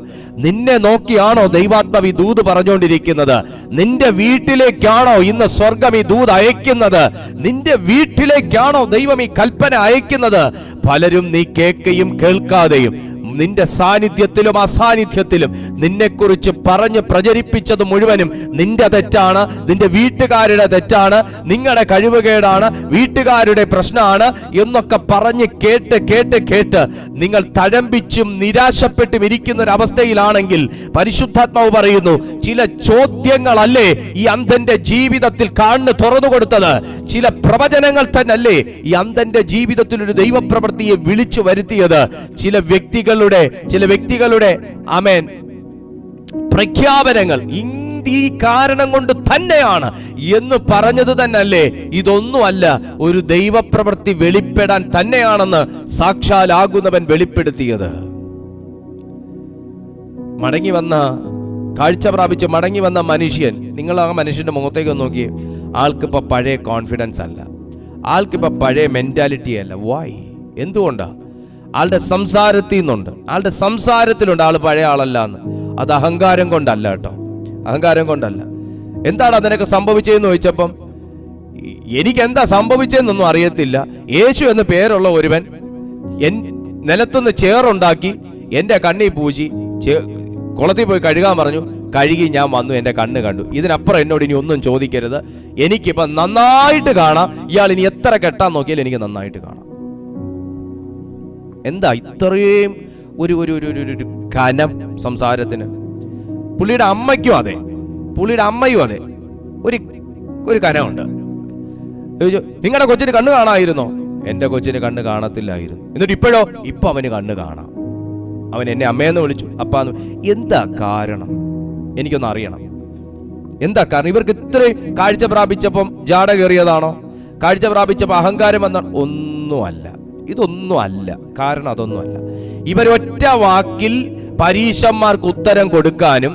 നിന്നെ നോക്കിയാണോ ദൈവാത്മാവ് ഈ ദൂത് പറഞ്ഞുകൊണ്ടിരിക്കുന്നത്? നിന്റെ വീട്ടിലേക്കാണോ ഇന്ന് സ്വർഗം ഈ ദൂത് അയക്കുന്നത്? നിന്റെ വീട്ടിലേക്കാണോ ദൈവം ഈ കൽപ്പന അയക്കുന്നത്? പലരും നീ കേൾക്കുകയും കേൾക്കാതെയും നിന്റെ സാന്നിധ്യത്തിലും അസാന്നിധ്യത്തിലും നിന്നെക്കുറിച്ച് പറഞ്ഞ് പ്രചരിപ്പിച്ചത് മുഴുവനും നിന്റെ തെറ്റാണ്, നിന്റെ വീട്ടുകാരുടെ തെറ്റാണ്, നിങ്ങളുടെ കഴിവുകേടാണ്, വീട്ടുകാരുടെ പ്രശ്നമാണ് എന്നൊക്കെ പറഞ്ഞ് കേട്ട് നിങ്ങൾ തഴമ്പിച്ചും നിരാശപ്പെട്ടും ഇരിക്കുന്ന ഒരു അവസ്ഥയിലാണെങ്കിൽ പരിശുദ്ധാത്മാവ് പറയുന്നു, ചില ചോദ്യങ്ങളല്ലേ ഈ അന്ധന്റെ ജീവിതത്തിൽ കണ്ണ് തുറന്നു കൊടുത്തത്? ചില പ്രവചനങ്ങൾ തന്നല്ലേ ഈ അന്ധന്റെ ജീവിതത്തിൽ ഒരു ദൈവപ്രവൃത്തിയെ വിളിച്ചു വരുത്തിയത്? ചില വ്യക്തികളുടെ ആമേൻ പ്രഖ്യാപനങ്ങൾ ഈ കാരണം കൊണ്ട് തന്നെയാണ് എന്ന് പറഞ്ഞത് തന്നെയല്ലേ? ഇതൊന്നുമല്ല, ഒരു ദൈവപ്രവൃത്തി വെളിപ്പെടാൻ തന്നെയാണെന്ന് സാക്ഷാലാകുന്നവൻ വെളിപ്പെടുത്തിയത്. കാഴ്ച പ്രാപിച്ച് മടങ്ങി വന്ന മനുഷ്യൻ, നിങ്ങൾ ആ മനുഷ്യന്റെ മുഖത്തേക്ക് നോക്കിയേ. ആൾക്കിപ്പോ പഴയ കോൺഫിഡൻസ് അല്ല, ആൾക്കിപ്പോ പഴയ മെന്റാലിറ്റി അല്ല. വൈ? എന്തുകൊണ്ടാ? ആളുടെ സംസാരത്തിലുണ്ട് ആൾ പഴയ ആളല്ല എന്ന്. അത് അഹങ്കാരം കൊണ്ടല്ല കേട്ടോ, അഹങ്കാരം കൊണ്ടല്ല. എന്താണ് അതിനൊക്കെ സംഭവിച്ചതെന്ന് ചോദിച്ചപ്പം എനിക്കെന്താ സംഭവിച്ചതെന്നൊന്നും അറിയത്തില്ല. യേശു എന്ന് പേരുള്ള ഒരുവൻ നിലത്തുനിന്ന് ചേറുണ്ടാക്കി എൻ്റെ കണ്ണി പൂജി കുളത്തിൽ പോയി കഴുകാൻ പറഞ്ഞു. കഴുകി ഞാൻ വന്നു, എൻ്റെ കണ്ണ് കണ്ടു. ഇതിനപ്പുറം എന്നോട് ഇനി ഒന്നും ചോദിക്കരുത്. എനിക്കിപ്പം നന്നായിട്ട് കാണാം. ഇയാൾ ഇനി എത്ര കെട്ടാൻ നോക്കിയാലും എനിക്ക് നന്നായിട്ട് കാണാം. എന്താ ഇത്രയും ഒരു കനം സംസാരത്തിന്? പുള്ളിയുടെ അമ്മയ്ക്കും അതെ, ഒരു കനമുണ്ട്. നിങ്ങളുടെ കൊച്ചിന് കണ്ണ് കാണാമായിരുന്നോ? എൻ്റെ കൊച്ചിന് കണ്ണ് കാണത്തില്ലായിരുന്നു. എന്നിട്ട് ഇപ്പൊ അവന് കണ്ണ് കാണാം. അവൻ എന്നെ അമ്മയെന്ന് വിളിച്ചു, അപ്പാന്ന്. എന്താ കാരണം? എനിക്കൊന്ന് അറിയണം. എന്താ കാരണം? ഇവർക്ക് ഇത്രയും കാഴ്ച പ്രാപിച്ചപ്പം ജാട കയറിയതാണോ? കാഴ്ച പ്രാപിച്ചപ്പോൾ അഹങ്കാരം വന്നാണ്? ഒന്നുമല്ല, ഇതൊന്നും അല്ല. കാരണം അതൊന്നുമല്ല. ഇവരൊറ്റ വാക്കിൽ പരീശന്മാർക്ക് ഉത്തരം കൊടുക്കാനും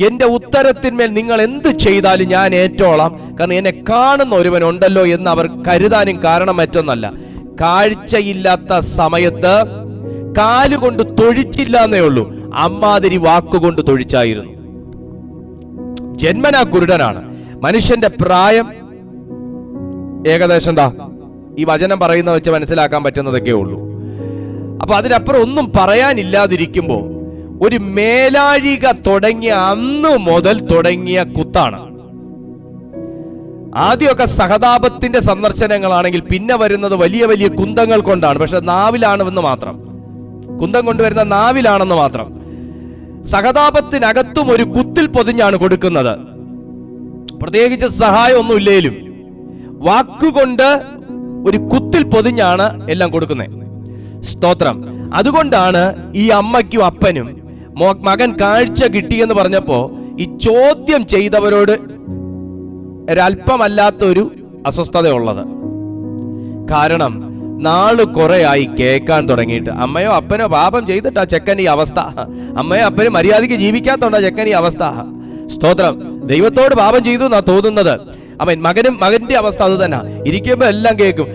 എന്റെ ഉത്തരത്തിന്മേൽ നിങ്ങൾ എന്ത് ചെയ്താലും ഞാൻ ഏറ്റോളാം, കാരണം എന്നെ കാണുന്ന ഒരുവനുണ്ടല്ലോ എന്ന് അവർ കരുതാനും കാരണം മറ്റൊന്നല്ല. കാഴ്ചയില്ലാത്ത സമയത്ത് കാലുകൊണ്ട് തൊഴിച്ചില്ല എന്നേ ഉള്ളൂ, അമ്മാതിരി വാക്കുകൊണ്ട് തൊഴിച്ചായിരുന്നു. ജന്മനാ കുരുടനാണ്. മനുഷ്യന്റെ പ്രായം ഏകദേശം ഈ വചനം പറയുന്ന വെച്ച് മനസ്സിലാക്കാൻ പറ്റുന്നതൊക്കെ ഉള്ളൂ. അപ്പൊ അതിനപ്പുറം ഒന്നും പറയാനില്ലാതിരിക്കുമ്പോ ഒരു മേലാഴിക തുടങ്ങിയ അന്ന് മുതൽ തുടങ്ങിയ കുത്താണ്. ആദ്യമൊക്കെ സഹതാപത്തിന്റെ സന്ദർശനങ്ങളാണെങ്കിൽ പിന്നെ വരുന്നത് വലിയ വലിയ കുന്തങ്ങൾ കൊണ്ടാണ്. പക്ഷെ നാവിലാണെന്ന് മാത്രം, കുന്തം കൊണ്ടുവരുന്ന നാവിലാണെന്ന് മാത്രം. സഹതാപത്തിനകത്തും ഒരു കുത്തിൽ പൊതിഞ്ഞാണ് കൊടുക്കുന്നത്. പ്രത്യേകിച്ച് സഹായം ഒന്നും ഇല്ലേലും വാക്കുകൊണ്ട് ഒരു കുത്തിൽ പൊതിഞ്ഞാണ് എല്ലാം കൊടുക്കുന്നത്. സ്തോത്രം. അതുകൊണ്ടാണ് ഈ അമ്മയ്ക്കും അപ്പനും മകൻ കാഴ്ച കിട്ടിയെന്ന് പറഞ്ഞപ്പോ ഈ ചോദ്യം ചെയ്തവരോട് ഒരല്പമല്ലാത്തൊരു അസ്വസ്ഥതയുള്ളത്. കാരണം നാള് കുറെ ആയി കേൾക്കാൻ തുടങ്ങിയിട്ട്. അമ്മയോ അപ്പനോ പാപം ചെയ്തിട്ടാ ചെക്കൻ ഈ അവസ്ഥ, അമ്മയോ അപ്പനും മര്യാദയ്ക്ക് ജീവിക്കാത്തോണ്ടാ ചെക്കൻ ഈ അവസ്ഥ. സ്തോത്രം. ദൈവത്തോട് പാപം ചെയ്തു എന്നാ തോന്നുന്നത്. മകന്റെ അവസ്ഥ അത് തന്നെ. ഇരിക്കുമ്പോ എല്ലാം കേൾക്കും.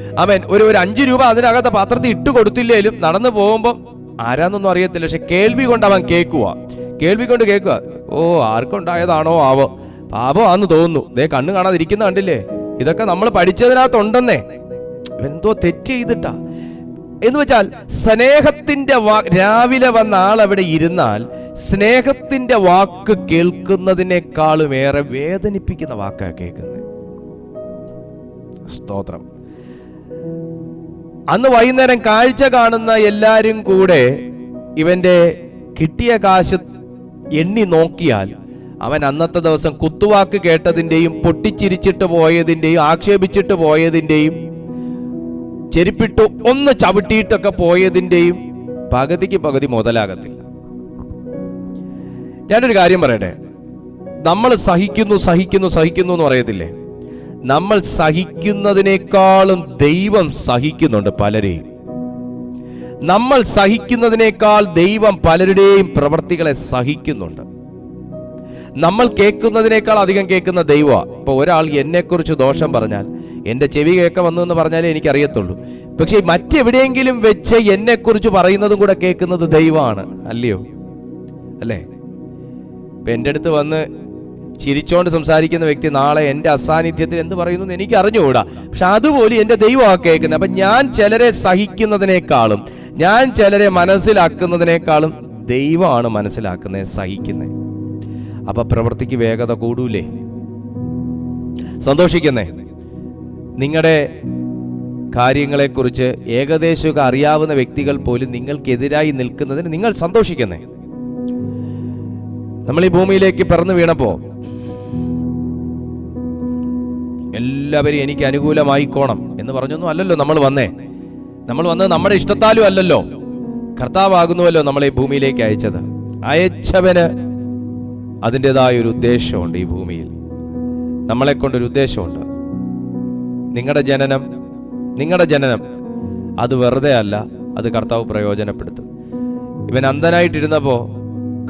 ഒരു 5 രൂപ അതിനകത്ത് പാത്രത്തിൽ ഇട്ട് കൊടുത്തില്ലേലും നടന്നു പോകുമ്പോ ആരാന്നൊന്നും അറിയത്തില്ല, പക്ഷെ കേൾവി കൊണ്ട് അവൻ കേൾക്കുക. ഓ ആർക്കുണ്ടായതാണോ ആവോ, പാപമാന്ന് തോന്നുന്നു. ദേ കണ്ണ് കാണാതിരിക്കുന്ന കണ്ടില്ലേ? ഇതൊക്കെ നമ്മൾ പഠിച്ചതിനകത്തുണ്ടെന്നേ. എന്തോ തെറ്റ് ചെയ്തിട്ടാ എന്ന് വെച്ചാൽ സ്നേഹത്തിന്റെ രാവിലെ വന്ന ആൾ അവിടെ ഇരുന്നാൽ സ്നേഹത്തിന്റെ വാക്ക് കേൾക്കുന്നതിനേക്കാളും ഏറെ വേദനിപ്പിക്കുന്ന വാക്കാ കേൾക്കുന്നത്. സ്തോത്രം. അന്ന് വൈകുന്നേരം കാഴ്ച കാണുന്ന എല്ലാരും കൂടെ ഇവന്റെ കിട്ടിയ കാശ് എണ്ണി നോക്കിയാൽ അവൻ അന്നത്തെ ദിവസം കുത്തുവാക്ക് കേട്ടതിൻ്റെയും പൊട്ടിച്ചിരിച്ചിട്ട് പോയതിൻ്റെയും ആക്ഷേപിച്ചിട്ട് പോയതിൻ്റെയും ചെരുപ്പിട്ട് ഒന്ന് ചവിട്ടിയിട്ടൊക്കെ പോയതിൻ്റെയും പകുതിക്ക് പകുതി മുതലാകത്തില്ല. ഞാനൊരു കാര്യം പറയട്ടെ, നമ്മൾ സഹിക്കുന്നു സഹിക്കുന്നു സഹിക്കുന്നു എന്ന് പറയത്തില്ലേ, നമ്മൾ സഹിക്കുന്നതിനേക്കാളും ദൈവം സഹിക്കുന്നുണ്ട് പലരെയും. നമ്മൾ സഹിക്കുന്നതിനേക്കാൾ ദൈവം പലരുടെയും പ്രവൃത്തികളെ സഹിക്കുന്നുണ്ട്. നമ്മൾ കേൾക്കുന്നതിനേക്കാൾ അധികം കേൾക്കുന്ന ദൈവമാണ്. ഇപ്പൊ ഒരാൾ എന്നെക്കുറിച്ച് ദോഷം പറഞ്ഞാൽ എൻ്റെ ചെവി കേൾക്ക വന്നു എന്ന് പറഞ്ഞാലേ എനിക്കറിയത്തുള്ളൂ. പക്ഷെ മറ്റെവിടെയെങ്കിലും വെച്ച് എന്നെക്കുറിച്ച് പറയുന്നതും കൂടെ കേൾക്കുന്നത് ദൈവമാണ്, അല്ലയോ? അല്ലേ? ഇപ്പൊ എൻ്റെ അടുത്ത് വന്ന് ചിരിച്ചോണ്ട് സംസാരിക്കുന്ന വ്യക്തി നാളെ എൻ്റെ അസാന്നിധ്യത്തിൽ എന്ത് പറയുന്നു എന്ന് എനിക്ക് അറിഞ്ഞുകൂടാ. പക്ഷെ അതുപോലെ എൻ്റെ ദൈവമാണ് കേൾക്കുന്നത്. അപ്പൊ ഞാൻ ചിലരെ സഹിക്കുന്നതിനേക്കാളും, ഞാൻ ചിലരെ മനസ്സിലാക്കുന്നതിനേക്കാളും ദൈവമാണ് മനസ്സിലാക്കുന്നത്, സഹിക്കുന്നത്. അപ്പൊ പ്രവൃത്തിക്ക് വേഗത കൂടൂലേ? സന്തോഷിക്കുന്നേ. നിങ്ങളുടെ കാര്യങ്ങളെക്കുറിച്ച് ഏകദേശമൊക്കെ അറിയാവുന്ന വ്യക്തികൾ പോലും നിങ്ങൾക്കെതിരായി നിൽക്കുന്നതിന് നിങ്ങൾ സന്തോഷിക്കുന്നേ. നമ്മൾ ഈ ഭൂമിയിലേക്ക് പിറന്നു വീണപ്പോ എല്ലാവരും എനിക്ക് അനുകൂലമായിക്കോണം എന്ന് പറഞ്ഞൊന്നും അല്ലല്ലോ നമ്മൾ വന്നേ. നമ്മൾ വന്നത് നമ്മുടെ ഇഷ്ടത്താലും അല്ലല്ലോ, കർത്താവാകുന്നുവല്ലോ നമ്മളെ ഈ ഭൂമിയിലേക്ക് അയച്ചത്. അയച്ചവന് അതിൻ്റെതായ ഒരു ഉദ്ദേശമുണ്ട്. ഈ ഭൂമിയിൽ നമ്മളെ കൊണ്ടൊരു ഉദ്ദേശമുണ്ട്. നിങ്ങളുടെ ജനനം അത് വെറുതെ അല്ല, അത് കർത്താവ് പ്രയോജനപ്പെടുത്തും. ഇവൻ അന്ധനായിട്ടിരുന്നപ്പോ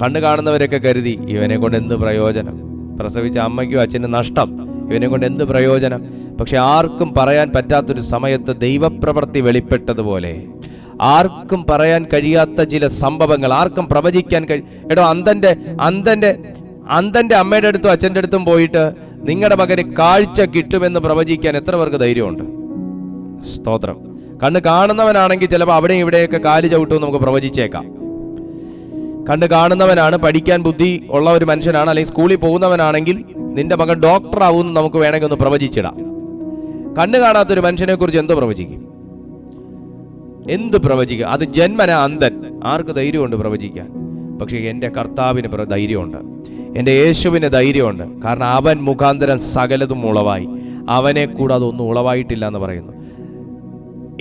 കണ്ണു കാണുന്നവരൊക്കെ കരുതി ഇവനെ കൊണ്ട് എന്ത് പ്രയോജനം, പ്രസവിച്ച അമ്മയ്ക്കും അച്ഛനും നഷ്ടം, ഇവനെ കൊണ്ട് എന്ത് പ്രയോജനം. പക്ഷെ ആർക്കും പറയാൻ പറ്റാത്തൊരു സമയത്ത് ദൈവപ്രവൃത്തി വെളിപ്പെട്ടതുപോലെ ആർക്കും പറയാൻ കഴിയാത്ത ചില സംഭവങ്ങൾ, ആർക്കും പ്രവചിക്കാൻ എടോ അന്തന്റെ അമ്മയുടെ അടുത്തും അച്ഛൻ്റെ അടുത്തും പോയിട്ട് നിങ്ങളുടെ മകന് കാഴ്ച കിട്ടുമെന്ന് പ്രവചിക്കാൻ എത്ര പേർക്ക് ധൈര്യമുണ്ട്? സ്തോത്രം. കണ്ണ് കാണുന്നവനാണെങ്കിൽ ചിലപ്പോൾ അവിടെയും ഇവിടെയൊക്കെ കാല് ചവിട്ടുമെന്ന് നമുക്ക് പ്രവചിച്ചേക്കാം. കണ്ണ് കാണുന്നവനാണ്, പഠിക്കാൻ ബുദ്ധി ഉള്ള ഒരു മനുഷ്യനാണ്, അല്ലെങ്കിൽ സ്കൂളിൽ പോകുന്നവനാണെങ്കിൽ നിന്റെ മകൻ ഡോക്ടർ ആവുമെന്ന് നമുക്ക് വേണമെങ്കിൽ ഒന്ന് പ്രവചിച്ചിടാം. കണ്ണ് കാണാത്തൊരു മനുഷ്യനെ കുറിച്ച് എന്തോ പ്രവചിക്കും? എന്ത് പ്രവചിക്കുക? അത് ജന്മന അന്ധൻ. ആർക്ക് ധൈര്യമുണ്ട് പ്രവചിക്കാൻ? പക്ഷെ എൻ്റെ കർത്താവിന് ധൈര്യമുണ്ട്, എൻ്റെ യേശുവിന് ധൈര്യമുണ്ട്. കാരണം അവൻ മുഖാന്തരം സകലതും ഉളവായി, അവനെ കൂടാതെ ഒന്നും ഉളവായിട്ടില്ല എന്ന് പറയുന്നു.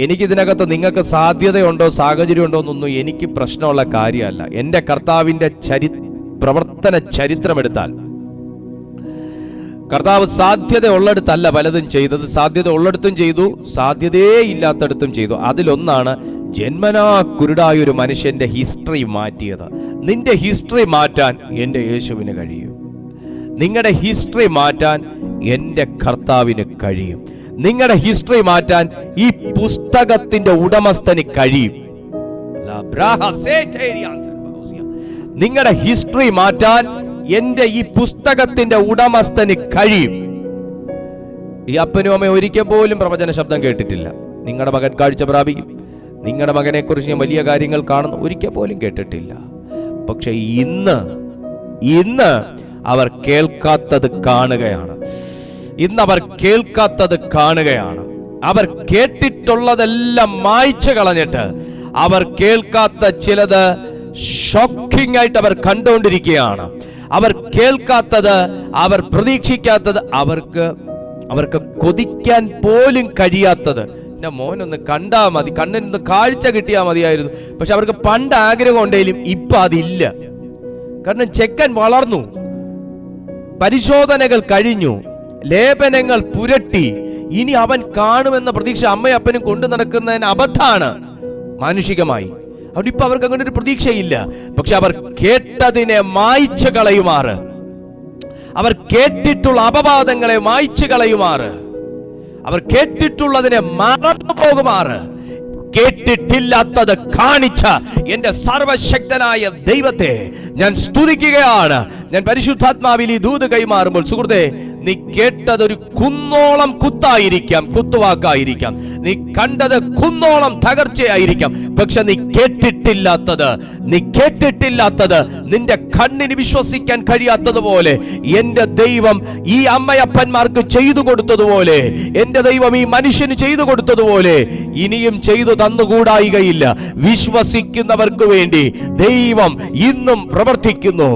എനിക്കിതിനകത്ത് നിങ്ങൾക്ക് സാധ്യതയുണ്ടോ സാഹചര്യമുണ്ടോ എന്നൊന്നും എനിക്ക് പ്രശ്നമുള്ള കാര്യമല്ല. എൻ്റെ കർത്താവിൻ്റെ പ്രവർത്തന ചരിത്രമെടുത്താൽ കർത്താവ് സാധ്യത ഉള്ളിടത്തല്ല പലതും ചെയ്തത്. സാധ്യത ഉള്ളിടത്തും ചെയ്തു, സാധ്യതയേ ഇല്ലാത്തടത്തും ചെയ്തു. അതിലൊന്നാണ് ജന്മനാ കുരുടായൊരു മനുഷ്യന്റെ ഹിസ്റ്ററി മാറ്റിയത്. നിന്റെ ഹിസ്റ്ററി മാറ്റാൻ എൻ്റെ യേശുവിന് കഴിയും. നിങ്ങളുടെ ഹിസ്റ്ററി മാറ്റാൻ എൻ്റെ കർത്താവിന് കഴിയും. നിങ്ങളുടെ ഹിസ്റ്ററി മാറ്റാൻ ഈ പുസ്തകത്തിന്റെ ഉടമസ്ഥന് കഴിയും. നിങ്ങളുടെ ഹിസ്റ്ററി മാറ്റാൻ എൻ്റെ ഈ പുസ്തകത്തിന്റെ ഉടമസ്ഥന് കഴിയും. ഈ അപ്പനും അമ്മയും ഒരിക്കൽ പോലും പ്രവചന ശബ്ദം കേട്ടിട്ടില്ല. നിങ്ങളുടെ മകൻ കാഴ്ച പ്രാപിക്കും, നിങ്ങളുടെ മകനെ കുറിച്ച് ഞാൻ വലിയ കാര്യങ്ങൾ കാണുന്നു, ഒരിക്കൽ പോലും കേട്ടിട്ടില്ല. പക്ഷെ ഇന്ന് അവർ കേൾക്കാത്തത് കാണുകയാണ്. ഇന്നവർ കേൾക്കാത്തത് കാണുകയാണ്. അവർ കേട്ടിട്ടുള്ളതെല്ലാം മായ്ച്ചു കളഞ്ഞിട്ട് അവർ കേൾക്കാത്ത ചിലത് ഷോക്കിംഗ് ആയിട്ട് അവർ കണ്ടുകൊണ്ടിരിക്കുകയാണ്. അവർ കേൾക്കാത്തത്, അവർ പ്രതീക്ഷിക്കാത്തത്, അവർക്ക് കൊതിക്കാൻ പോലും കഴിയാത്തത്. എൻ്റെ മോനൊന്ന് കണ്ടാ മതി, കണ്ണിനൊന്ന് കാഴ്ച കിട്ടിയാൽ മതിയായിരുന്നു. പക്ഷെ അവർക്ക് പണ്ട് ആഗ്രഹം ഉണ്ടെങ്കിലും ഇപ്പൊ അതില്ല. കാരണം ചെക്കൻ വളർന്നു, പരിശോധനകൾ കഴിഞ്ഞു, ലേപനങ്ങൾ പുരട്ടി, ഇനി അവൻ കാണുമെന്ന പ്രതീക്ഷ അമ്മയും അപ്പനും കൊണ്ടു നടക്കുന്നതിന് അബദ്ധാണ് മാനുഷികമായി. അവിടെ ഇപ്പൊ അവർക്ക് അങ്ങനെ ഒരു പ്രതീക്ഷയില്ല. പക്ഷെ അവർ കേട്ടതിനെ മായ്ച്ചു കളയുമാറ്, അവർ കേട്ടിട്ടുള്ള അപവാദങ്ങളെ മായ്ച്ചു കളയുമാറ്, അവർ കേട്ടിട്ടുള്ളതിനെ മറന്നു പോകുമാറ്, കേട്ടിട്ടില്ലാത്തത് കാണിച്ച എന്റെ സർവശക്തനായ ദൈവത്തെ ഞാൻ സ്തുതിക്കുകയാണ്. ഞാൻ പരിശുദ്ധാത്മാവിൽ ഈ ദൂത് കൈമാറുമ്പോൾ സുഹൃത്തെ, നീ കേട്ടതൊരു കുന്നോളം കുത്തായിരിക്കാം, കുത്തുവാക്കായിരിക്കാം. നീ കണ്ടത് കുന്നോളം തകർച്ചയായിരിക്കാം. പക്ഷെ നീ കേട്ടിട്ടില്ലാത്തത് നിന്റെ കണ്ണിന് വിശ്വസിക്കാൻ കഴിയാത്തതുപോലെ എന്റെ ദൈവം ഈ അമ്മയപ്പന്മാർക്ക് ചെയ്തു കൊടുത്തതുപോലെ, എന്റെ ദൈവം ഈ മനുഷ്യന് ചെയ്തു കൊടുത്തതുപോലെ ഇനിയും ചെയ്തു തന്നുകൂടായികയില്ല. വിശ്വസിക്കുന്നവർക്ക് വേണ്ടി ദൈവം ഇന്നും പ്രവർത്തിക്കുന്നു.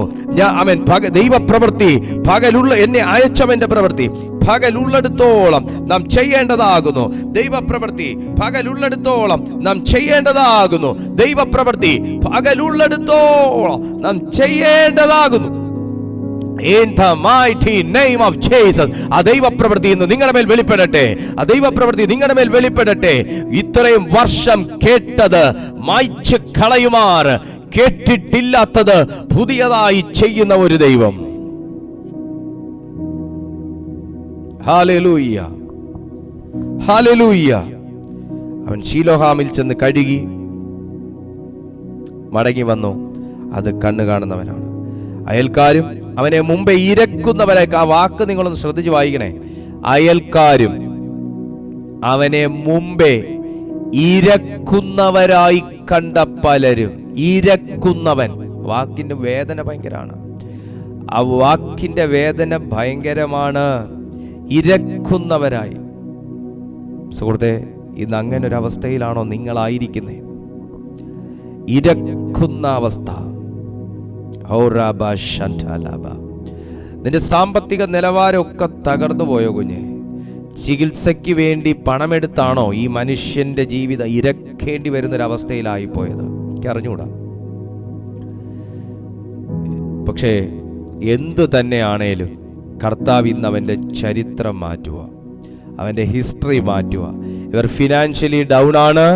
അവൻ ദൈവപ്രവൃത്തി പകലുള്ള എന്നെ അയച്ചവന്റെ പ്രവൃത്തി പകലുള്ളിടത്തോളം നാം ചെയ്യേണ്ടതാകുന്നു. ദൈവപ്രവൃത്തി പകലുള്ളിടത്തോളം നാം ചെയ്യേണ്ടതാകുന്നു. ദൈവപ്രവൃത്തി പകലുള്ളിടത്തോളം നാം ചെയ്യേണ്ടതാകുന്നു. In the mighty name of Jesus. ആ ദൈവപ്രവൃത്തി ഇന്ന് നിങ്ങളുടെ മേൽ വെളിപ്പെടട്ടെ. ആ ദൈവപ്രവൃത്തി നിങ്ങളുടെ മേൽ വെളിപ്പെടട്ടെ. ഇത്രയും വർഷം കേട്ടത് മായ്ച്ച് കളയുമാർ, കേട്ടിട്ടില്ലാത്തത് പുതിയതായി ചെയ്യുന്ന ഒരു ദൈവം. Hallelujah, hallelujah. അവൻ ശീലോഹാമിൽ ചെന്ന് കഴുകി മടങ്ങി വന്നു. അത് കണ്ണു കാണുന്നവനാണ്. അയൽക്കാരും അവനെ മുമ്പേ ഇരക്കുന്നവരെ, ആ വാക്ക് നിങ്ങളൊന്ന് ശ്രദ്ധിച്ച് വായിക്കണേ. അയൽക്കാരും അവനെ മുമ്പേ ഇരക്കുന്നവരായി കണ്ട പലരും. ഇരക്കുന്നവൻ, വാക്കിന്റെ വേദന ഭയങ്കരമാണ്. ആ വാക്കിന്റെ വേദന ഭയങ്കരമാണ്. ഇരക്കുന്നവരായി. സുഹൃത്തെ, ഇന്ന് അങ്ങനെ ഒരു അവസ്ഥയിലാണോ നിങ്ങളായിരിക്കുന്നത്? ഇരക്കുന്ന അവസ്ഥ. നിന്റെ സാമ്പത്തിക നിലവാരമൊക്കെ തകർന്നു പോയോ കുഞ്ഞെ? ചികിത്സയ്ക്ക് വേണ്ടി പണമെടുത്താണോ ഈ മനുഷ്യന്റെ ജീവിതം ഇരക്കേണ്ടി വരുന്നൊരവസ്ഥയിലായി പോയത്? എനിക്ക് അറിഞ്ഞൂടാ. പക്ഷേ എന്തു തന്നെയാണേലും കർത്താവ് ഇന്ന് അവൻ്റെ ചരിത്രം മാറ്റുക, അവൻ്റെ ഹിസ്റ്ററി മാറ്റുക. ഇവർ ഫിനാൻഷ്യലി ഡൗൺ ആണ്,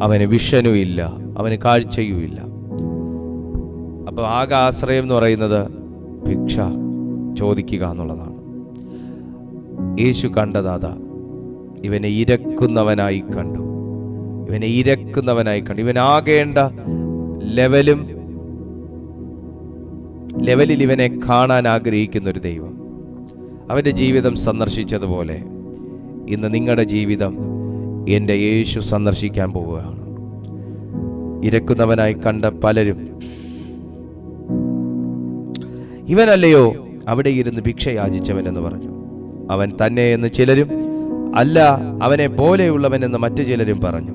അവന് വിഷനും ഇല്ല, അവന് കാഴ്ചയും ഇല്ല. അപ്പോൾ ആകെ ആശ്രയം എന്ന് പറയുന്നത് ഭിക്ഷ ചോദിക്കുക എന്നുള്ളതാണ്. യേശു കണ്ടതാ, ഇവനെ ഇരക്കുന്നവനായി കണ്ടു. ഇവനാകേണ്ട ലെവലിൽ ഇവനെ കാണാൻ ആഗ്രഹിക്കുന്ന ഒരു ദൈവം. അവൻ്റെ ജീവിതം സന്ദർശിച്ചതുപോലെ ഇന്ന് നിങ്ങളുടെ ജീവിതം എൻ്റെ യേശു സന്ദർശിക്കാൻ പോവുകയാണ്. ഇരക്കുന്നവനായി കണ്ട പലരും, ഇവനല്ലയോ അവിടെ ഇരുന്ന് ഭിക്ഷ യാചിച്ചവനെന്ന് പറഞ്ഞു. അവൻ തന്നെ എന്ന് ചിലരും, അല്ല അവനെ പോലെയുള്ളവനെന്ന് മറ്റു ചിലരും പറഞ്ഞു.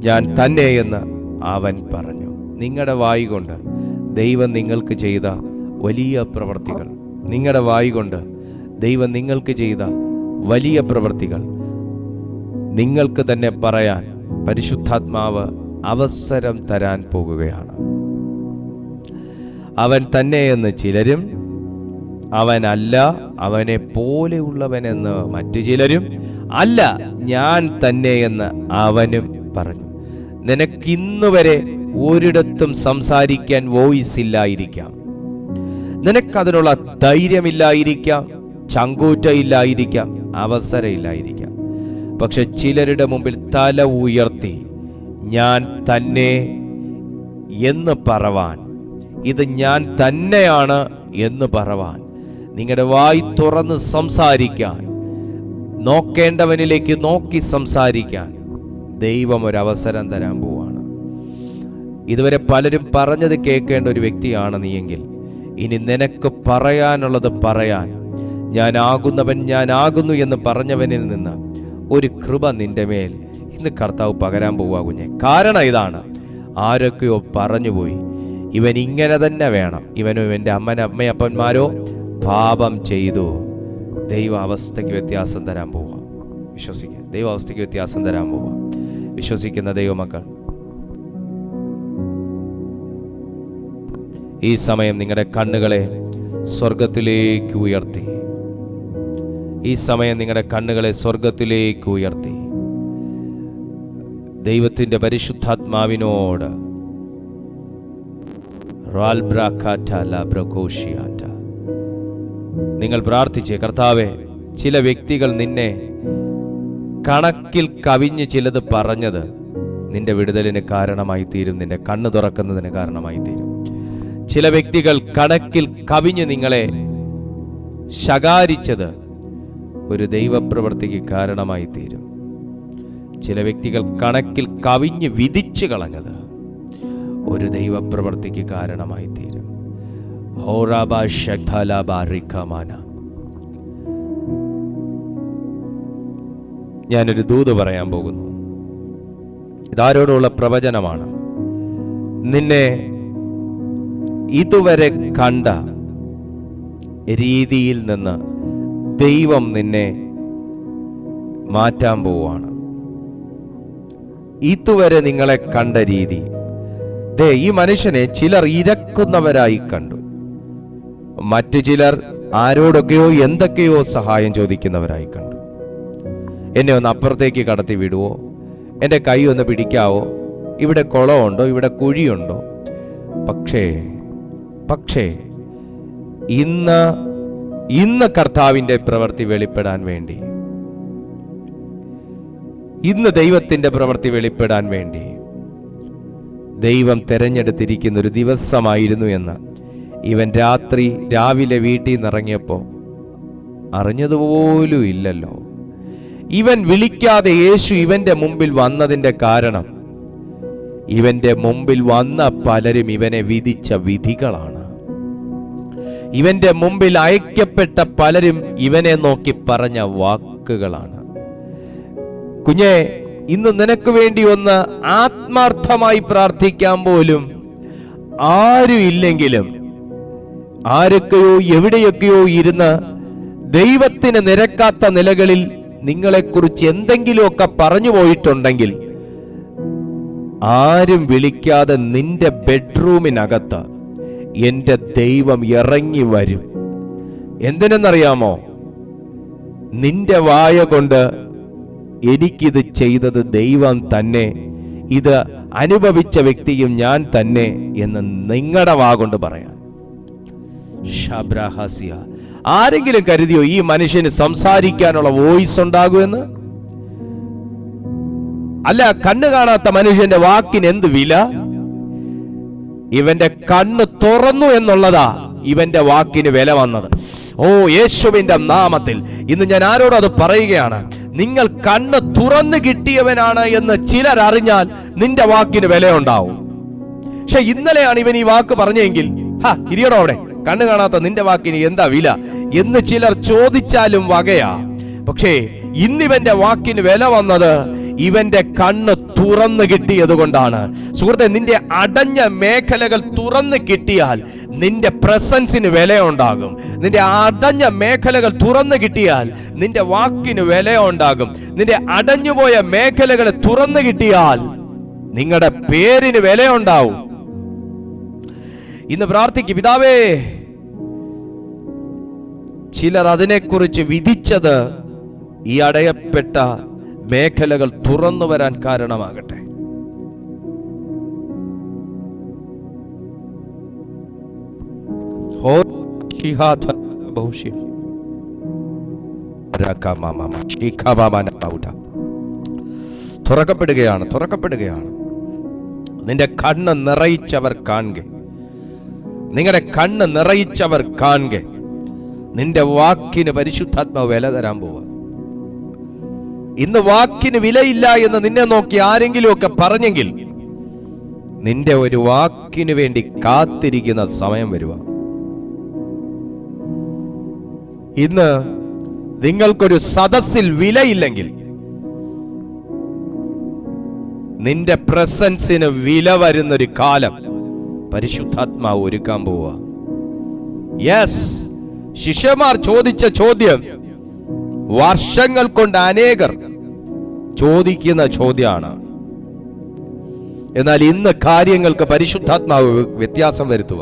ഞാൻ തന്നെ എന്ന് അവൻ പറഞ്ഞു. നിങ്ങളുടെ വായി കൊണ്ട് ദൈവം നിങ്ങൾക്ക് ചെയ്ത വലിയ പ്രവൃത്തികൾ, നിങ്ങളുടെ വായി കൊണ്ട് ദൈവം നിങ്ങൾക്ക് ചെയ്ത വലിയ പ്രവൃത്തികൾ നിങ്ങൾക്ക് തന്നെ പറയാൻ പരിശുദ്ധാത്മാവ് അവസരം തരാൻ പോകുകയാണ്. അവൻ തന്നെ എന്ന് ചിലരും, അവനല്ല അവനെ പോലെയുള്ളവനെന്ന് മറ്റു ചിലരും, അല്ല ഞാൻ തന്നെ എന്ന് അവനും പറഞ്ഞു. നിനക്കിന്നുവരെ ഒരിടത്തും സംസാരിക്കാൻ വോയിസ് ഇല്ലായിരിക്കാം, നിനക്കതിനുള്ള ധൈര്യമില്ലായിരിക്കാം, ചങ്കൂറ്റയില്ലായിരിക്കാം, അവസരമില്ലായിരിക്കാം. പക്ഷെ ചിലരുടെ മുമ്പിൽ തല ഉയർത്തി ഞാൻ തന്നെ എന്ന് പറവാൻ, ഇത് ഞാൻ തന്നെയാണ് എന്ന് പറവാൻ, നിങ്ങളുടെ വായി തുറന്ന് സംസാരിക്കാൻ, നോക്കേണ്ടവനിലേക്ക് നോക്കി സംസാരിക്കാൻ ദൈവം ഒരവസരം തരാൻ പോവാണ്. ഇതുവരെ പലരും പറഞ്ഞത് കേൾക്കേണ്ട ഒരു വ്യക്തിയാണ് നീയെങ്കിൽ ഇനി നിനക്ക് പറയാനുള്ളത് പറയാൻ, ഞാനാകുന്നവൻ ഞാനാകുന്നു എന്ന് പറഞ്ഞവനിൽ നിന്ന് ഒരു കൃപ നിന്റെ മേൽ ഇന്ന് കർത്താവ് പകരാൻ പോവാ കുഞ്ഞെ. കാരണം ഇതാണ്, ആരൊക്കെയോ പറഞ്ഞുപോയി ഇവൻ ഇങ്ങനെ തന്നെ വേണം, ഇവനും ഇവൻ്റെ അമ്മയപ്പന്മാരോ പാപം ചെയ്തു. ദൈവ അവസ്ഥയ്ക്ക് വ്യത്യാസം തരാൻ പോവാ. വിശ്വസിക്കുക, ദൈവ അവസ്ഥയ്ക്ക് വ്യത്യാസം തരാൻ പോവാ. വിശ്വസിക്കുന്ന ദൈവമക്കൾ, ഈ സമയം നിങ്ങളുടെ കണ്ണുകളെ സ്വർഗത്തിലേക്ക് ഉയർത്തി, ഈ സമയം നിങ്ങളുടെ കണ്ണുകളെ സ്വർഗത്തിലേക്ക് ഉയർത്തി ദൈവത്തിൻ്റെ പരിശുദ്ധാത്മാവിനോട് നിങ്ങൾ പ്രാർത്ഥിച്ചേ. കർത്താവേ, ചില വ്യക്തികൾ നിന്നെ കണക്കിൽ കവിഞ്ഞ് ചിലത് പറഞ്ഞത് നിന്റെ വിടുതലിന് കാരണമായി തീരും, നിന്റെ കണ്ണ് തുറക്കുന്നതിന് കാരണമായി തീരും. ചില വ്യക്തികൾ കണക്കിൽ കവിഞ്ഞ് നിങ്ങളെ ശകാരിച്ചത് ഒരു ദൈവപ്രവൃത്തിക്ക് കാരണമായി തീരും. ചില വ്യക്തികൾ കണക്കിൽ കവിഞ്ഞ് വിധിച്ചു കളഞ്ഞത് ഒരു ദൈവപ്രവൃത്തിക്ക് കാരണമായി തീരും. ഞാനൊരു ദൂത് പറയാൻ പോകുന്നു. ഇതാരോടുള്ള പ്രവചനമാണ്. നിന്നെ ഇതുവരെ കണ്ട രീതിയിൽ നിന്ന് ദൈവം നിന്നെ മാറ്റാൻ പോവുകയാണ്. ഇതുവരെ നിങ്ങളെ കണ്ട രീതി, ഈ മനുഷ്യനെ ചിലർ ഇരക്കുന്നവരായി കണ്ടു, മറ്റു ചിലർ ആരോടൊക്കെയോ എന്തൊക്കെയോ സഹായം ചോദിക്കുന്നവരായി കണ്ടു. എന്നെ ഒന്ന് അപ്പുറത്തേക്ക് കടത്തി വിടുവോ, എൻ്റെ കൈ ഒന്ന് പിടിക്കാവോ, ഇവിടെ കുളമുണ്ടോ, ഇവിടെ കുഴിയുണ്ടോ. പക്ഷേ ഇന്ന് കർത്താവിൻ്റെ പ്രവൃത്തി വെളിപ്പെടാൻ വേണ്ടി, ഇന്ന് ദൈവത്തിൻ്റെ പ്രവൃത്തി വെളിപ്പെടാൻ വേണ്ടി ദൈവം തെരഞ്ഞെടുത്തിരിക്കുന്ന ഒരു ദിവസമായിരുന്നു എന്ന് ഇവൻ രാവിലെ വീട്ടിൽ നിന്ന് ഇറങ്ങിയപ്പോൾ അറിഞ്ഞതുപോലും ഇല്ലല്ലോ. ഇവൻ വിളിക്കാതെ യേശു ഇവന്റെ മുമ്പിൽ വന്നതിന്റെ കാരണം, ഇവന്റെ മുമ്പിൽ വന്ന പലരും ഇവനെ വിധിച്ച വിധികളാണ്. ഇവന്റെ മുമ്പിൽ അയക്കപ്പെട്ട പലരും ഇവനെ നോക്കി പറഞ്ഞ വാക്കുകളാണ്. കുഞ്ഞെ, ഇന്ന് നിനക്ക് വേണ്ടി ഒന്ന് ആത്മാർത്ഥമായി പ്രാർത്ഥിക്കാൻ പോലും ആരും ഇല്ലെങ്കിലും, ആരൊക്കെയോ എവിടെയൊക്കെയോ ഇരുന്ന് ദൈവത്തിന് നിരക്കാത്ത നിലകളിൽ നിങ്ങളെക്കുറിച്ച് എന്തെങ്കിലുമൊക്കെ പറഞ്ഞു പോയിട്ടുണ്ടെങ്കിൽ, ആരും വിളിക്കാതെ നിന്റെ ബെഡ്റൂമിനകത്ത് എൻ്റെ ദൈവം ഇറങ്ങി വരും. എന്തിനെന്നറിയാമോ? നിന്റെ വായ കൊണ്ട് എനിക്കിത് ചെയ്തത് ദൈവം തന്നെ, ഇത് അനുഭവിച്ച വ്യക്തിയും ഞാൻ തന്നെ എന്ന് നിങ്ങളുടെ വാ കൊണ്ട് പറയാൻ. ആരെങ്കിലും കരുതിയോ ഈ മനുഷ്യന് സംസാരിക്കാനുള്ള വോയിസ് ഉണ്ടാകുമെന്ന്? അല്ല, കണ്ണ് കാണാത്ത മനുഷ്യന്റെ വാക്കിന് എന്ത് വില? ഇവന്റെ കണ്ണ് തുറന്നു എന്നുള്ളതാ ഇവന്റെ വാക്കിന് വില വന്നത്. ഓ, യേശുവിന്റെ നാമത്തിൽ ഇന്ന് ഞാൻ ആരോടും അത് പറയുകയാണ്. നിങ്ങൾ കണ്ണ് തുറന്നു കിട്ടിയവനാണ് എന്ന് ചിലർ അറിഞ്ഞാൽ നിന്റെ വാക്കിന് വില ഉണ്ടാവും. പക്ഷെ ഇന്നലെയാണ് ഇവൻ ഈ വാക്ക് പറഞ്ഞെങ്കിൽ, ഇരിയടോ അവിടെ, കണ്ണ് കാണാത്ത നിന്റെ വാക്കിന് എന്താ വില എന്ന് ചിലർ ചോദിച്ചാലും വകയാ. പക്ഷേ ഇന്നിവന്റെ വാക്കിന് വില വന്നത് ഇവന്റെ കണ്ണ് തുറന്നു കിട്ടിയത് കൊണ്ടാണ്. സുഹൃത്തെ, നിന്റെ അടഞ്ഞ മേഖലകൾ തുറന്നു കിട്ടിയാൽ നിന്റെ പ്രസൻസിന് വിലയുണ്ടാകും. നിന്റെ അടഞ്ഞ മേഖലകൾ തുറന്നു കിട്ടിയാൽ നിന്റെ വാക്കിന് വിലയുണ്ടാകും. നിന്റെ അടഞ്ഞുപോയ മേഖലകൾ തുറന്നു കിട്ടിയാൽ നിങ്ങളുടെ പേരിന് വിലയുണ്ടാവും. ഇന്ന് പ്രാർത്ഥിക്കും, പിതാവേ, ചിലർ അതിനെക്കുറിച്ച് വിധിച്ചത് ഈ അടയപ്പെട്ട മേഖലകൾ തുറന്നു വരാൻ കാരണമാകട്ടെ. തുറക്കപ്പെടുകയാണ്. നിന്റെ കണ്ണ് നിറയിച്ചവർ കാണുക. നിങ്ങളുടെ കണ്ണ് നിറയിച്ചവർ കാണുക. നിന്റെ വാക്കിന് പരിശുദ്ധാത്മാവ് വില തരാൻ പോവുക. ഇന്ന് വാക്കിന് വിലയില്ല എന്ന് നിന്നെ നോക്കി ആരെങ്കിലും ഒക്കെ പറഞ്ഞെങ്കിൽ, നിന്റെ ഒരു വാക്കിന് വേണ്ടി കാത്തിരിക്കുന്ന സമയം വരുക. ഇന്ന് നിങ്ങൾക്കൊരു സദസ്സിൽ വിലയില്ലെങ്കിൽ, നിന്റെ പ്രസൻസിന് വില വരുന്നൊരു കാലം പരിശുദ്ധാത്മാവ് ഒരുക്കാൻ പോവുക. യെസ്, ശിഷ്യന്മാർ ചോദിച്ച ചോദ്യം വർഷങ്ങൾ കൊണ്ട് അനേകർ ചോദിക്കുന്ന ചോദ്യമാണ്. എന്നാൽ ഇന്ന് കാര്യങ്ങൾക്ക് പരിശുദ്ധാത്മാവ് വ്യത്യാസം വരുത്തുക.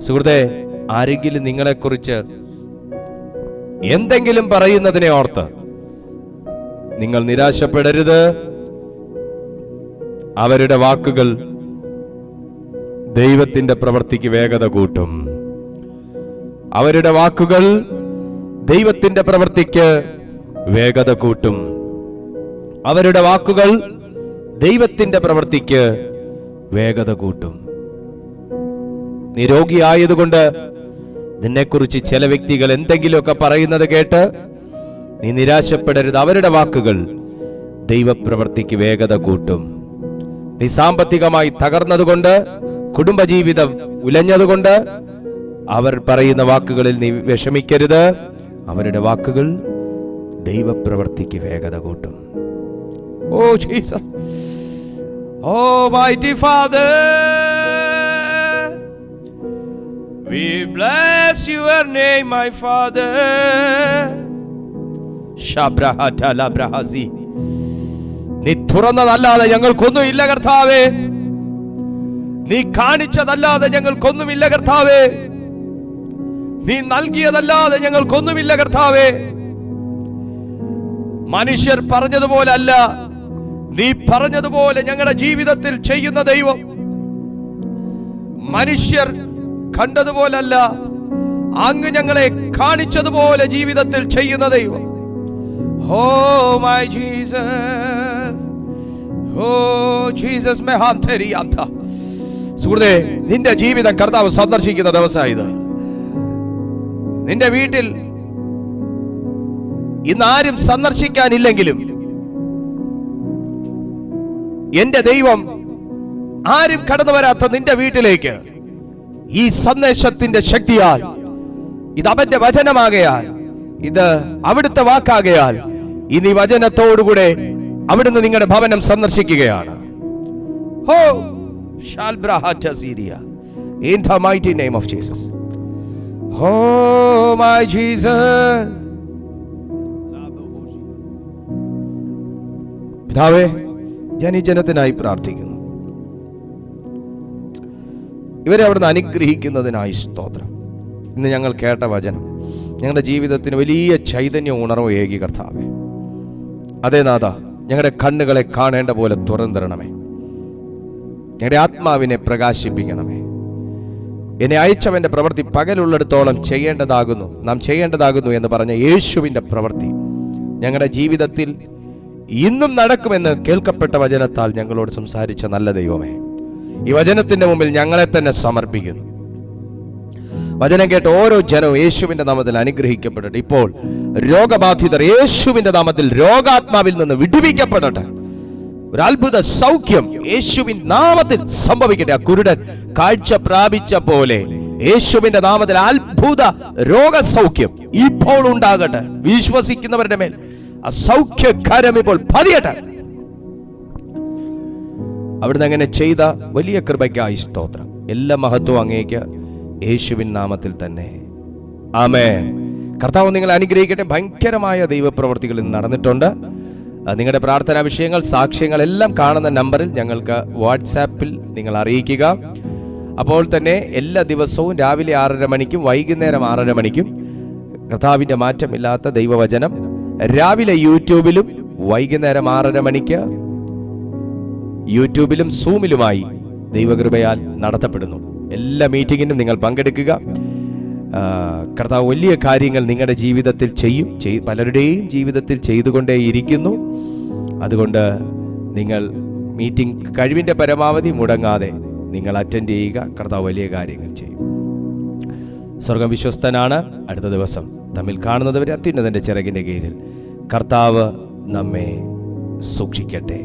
സുഹൃത്തെ, ആരെങ്കിലും നിങ്ങളെക്കുറിച്ച് എന്തെങ്കിലും പറയുന്നതിനെ ഓർത്ത് നിങ്ങൾ നിരാശപ്പെടരുത്. അവരുടെ വാക്കുകൾ ദൈവത്തിന്റെ പ്രവൃത്തിക്ക് വേഗത കൂട്ടും. അവരുടെ വാക്കുകൾ ദൈവത്തിന്റെ പ്രവൃത്തിക്ക് വേഗത കൂട്ടും. അവരുടെ വാക്കുകൾ ദൈവത്തിന്റെ പ്രവൃത്തിക്ക് വേഗത കൂട്ടും. നീ രോഗിയായതുകൊണ്ട് നിന്നെക്കുറിച്ച് ചില വ്യക്തികൾ എന്തെങ്കിലുമൊക്കെ പറയുന്നത് കേട്ട് നീ നിരാശപ്പെടരുത്. അവരുടെ വാക്കുകൾ ദൈവപ്രവൃത്തിക്ക് വേഗത കൂട്ടും. നീ സാമ്പത്തികമായി തകർന്നതുകൊണ്ട്, കുടുംബജീവിതം ഉലഞ്ഞതുകൊണ്ട് അവർ പറയുന്ന വാക്കുകളിൽ നീ വിഷമിക്കരുത്. അവരുടെ വാക്കുകൾ ദൈവപ്രവൃത്തിക്ക് വേഗത കൂട്ടും. Oh Jesus, oh mighty father, we bless your name my father. shabrahata labrahazi, നീ തുറന്നതല്ലാതെ ഞങ്ങൾക്കൊന്നുമില്ല കർത്താവേ. നീ കാണിച്ചതല്ലാതെ ഞങ്ങൾക്കൊന്നുമില്ല കർത്താവേ. നീ നൽകിയതല്ലാതെ ഞങ്ങൾക്കൊന്നുമില്ല കർത്താവേ. മനുഷ്യർ പറഞ്ഞതുപോലെ അല്ല, നീ പറഞ്ഞതുപോലെ ഞങ്ങളുടെ ജീവിതത്തിൽ ചെയ്യുന്ന ദൈവം. മനുഷ്യർ കണ്ടതുപോലല്ല, അങ്ങ് ഞങ്ങളെ കാണിച്ചതുപോലെ ജീവിതത്തിൽ ചെയ്യുന്ന ദൈവം. Oh my Jesus, oh Jesus മെഹാന്തരിയാന്ത. സുഹൃത്തേ, നിന്റെ ജീവിതം കർത്താവ് സന്ദർശിക്കുന്ന ദിവസമായത്. നിന്റെ വീട്ടിൽ ഇന്ന് ആരും സന്ദർശിക്കാനില്ലെങ്കിലും എന്റെ ദൈവം ആരും കടന്നു വരാത്ത നിന്റെ വീട്ടിലേക്ക് ഈ സന്ദേശത്തിന്റെ ശക്തിയാൽ, ഇത് അവന്റെ വചനമാകയാൽ, ഇത് അവിടുത്തെ വാക്കാകയാൽ, ഇനി വചനത്തോടുകൂടെ അവിടുന്ന് നിങ്ങളുടെ ഭവനം സന്ദർശിക്കുകയാണ്. ഹോ ഷാൽബ്രഹാറ്റ സീരിയ, in the mighty name of Jesus. Oh my Jesus. പിതാവേ, ഞാൻ ഈ ജനത്തിനായി പ്രാർത്ഥിക്കുന്നു. ഇവരെ അവിടുന്ന് അനുഗ്രഹിക്കുന്നതിനായി സ്തോത്രം. ഇന്ന് ഞങ്ങൾ കേട്ട വചനം ഞങ്ങളുടെ ജീവിതത്തിന് വലിയ ചൈതന്യം, ഉണർവ് ഏകി കർത്താവേ. അതേ നാഥ, ഞങ്ങളുടെ കണ്ണുകളെ കാണേണ്ട പോലെ തുറന്നു തരണമേ. ഞങ്ങളുടെ ആത്മാവിനെ പ്രകാശിപ്പിക്കണമേ. എന്നെ അയച്ചവന്റെ പ്രവൃത്തി പകലുള്ളിടത്തോളം നാം ചെയ്യേണ്ടതാകുന്നു എന്ന് പറഞ്ഞ യേശുവിന്റെ പ്രവൃത്തി ഞങ്ങളുടെ ജീവിതത്തിൽ ഇന്നും നടക്കുമെന്ന് കേൾക്കപ്പെട്ട വചനത്താൽ ഞങ്ങളോട് സംസാരിച്ച നല്ല ദൈവമേ, ഈ വചനത്തിന്റെ മുമ്പിൽ ഞങ്ങളെ തന്നെ സമർപ്പിക്കുന്നു. വചനം കേട്ട ഓരോ ജനവും യേശുവിന്റെ നാമത്തിൽ അനുഗ്രഹിക്കപ്പെടട്ടെ. ഇപ്പോൾ രോഗബാധിതർ യേശുവിന്റെ നാമത്തിൽ രോഗാത്മാവിൽ നിന്ന് വിടുവിക്കപ്പെടട്ടെ. ഒരു അത്ഭുത സൗഖ്യം യേശുവിൻ നാമത്തിൽ സംഭവിക്കട്ടെ. ആ കുരുടൻ കാഴ്ച പ്രാപിച്ച പോലെ യേശുവിന്റെ നാമത്തിൽ അത്ഭുത രോഗസൗഖ്യം ഇപ്പോൾ ഉണ്ടാകട്ടെ. വിശ്വസിക്കുന്നവരുടെ മേൽ ആ സൗഖ്യകരം ഇപ്പോൾ പതിയട്ടെ. അവിടുന്ന് അങ്ങനെ ചെയ്ത വലിയ കൃപയ്ക്കായി സ്തോത്രം. എല്ലാ മഹത്വവും അങ്ങേക്ക്, യേശുവിൻ നാമത്തിൽ തന്നെ. ആമേൻ. കർത്താവ് നിങ്ങളെ അനുഗ്രഹിക്കട്ടെ. ഭയങ്കരമായ ദൈവപ്രവർത്തികൾ ഇന്ന് നടന്നിട്ടുണ്ട്. നിങ്ങളുടെ പ്രാർത്ഥനാ വിഷയങ്ങൾ, സാക്ഷ്യങ്ങൾ എല്ലാം കാണുന്ന നമ്പറിൽ ഞങ്ങൾക്ക് വാട്സാപ്പിൽ നിങ്ങൾ അറിയിക്കുക. അപ്പോൾ തന്നെ എല്ലാ ദിവസവും രാവിലെ 6:30 മണിക്കും വൈകുന്നേരം 6:30 മണിക്കും കർത്താവിൻ്റെ മാറ്റമില്ലാത്ത ദൈവവചനം രാവിലെ യൂട്യൂബിലും വൈകുന്നേരം 6:30 മണിക്ക് യൂട്യൂബിലും സൂമിലുമായി ദൈവകൃപയാൽ നടത്തപ്പെടുന്നു. എല്ലാ മീറ്റിങ്ങിനും നിങ്ങൾ പങ്കെടുക്കുക. കർത്താവ് വലിയ കാര്യങ്ങൾ നിങ്ങളുടെ ജീവിതത്തിൽ ചെയ്യും, പലരുടെയും ജീവിതത്തിൽ ചെയ്തുകൊണ്ടേയിരിക്കുന്നു. അതുകൊണ്ട് നിങ്ങൾ മീറ്റിംഗ് കഴിവിൻ്റെ പരമാവധി മുടങ്ങാതെ നിങ്ങൾ അറ്റൻഡ് ചെയ്യുക. കർത്താവ് വലിയ കാര്യങ്ങൾ ചെയ്യും. സ്വർഗം വിശ്വസ്തനാണ്. അടുത്ത ദിവസം തമ്മിൽ കാണുന്നതുവരെ അത്യുന്നതൻ്റെ ചിറകിൻ്റെ കീഴിൽ കർത്താവ് നമ്മെ സൂക്ഷിക്കട്ടെ.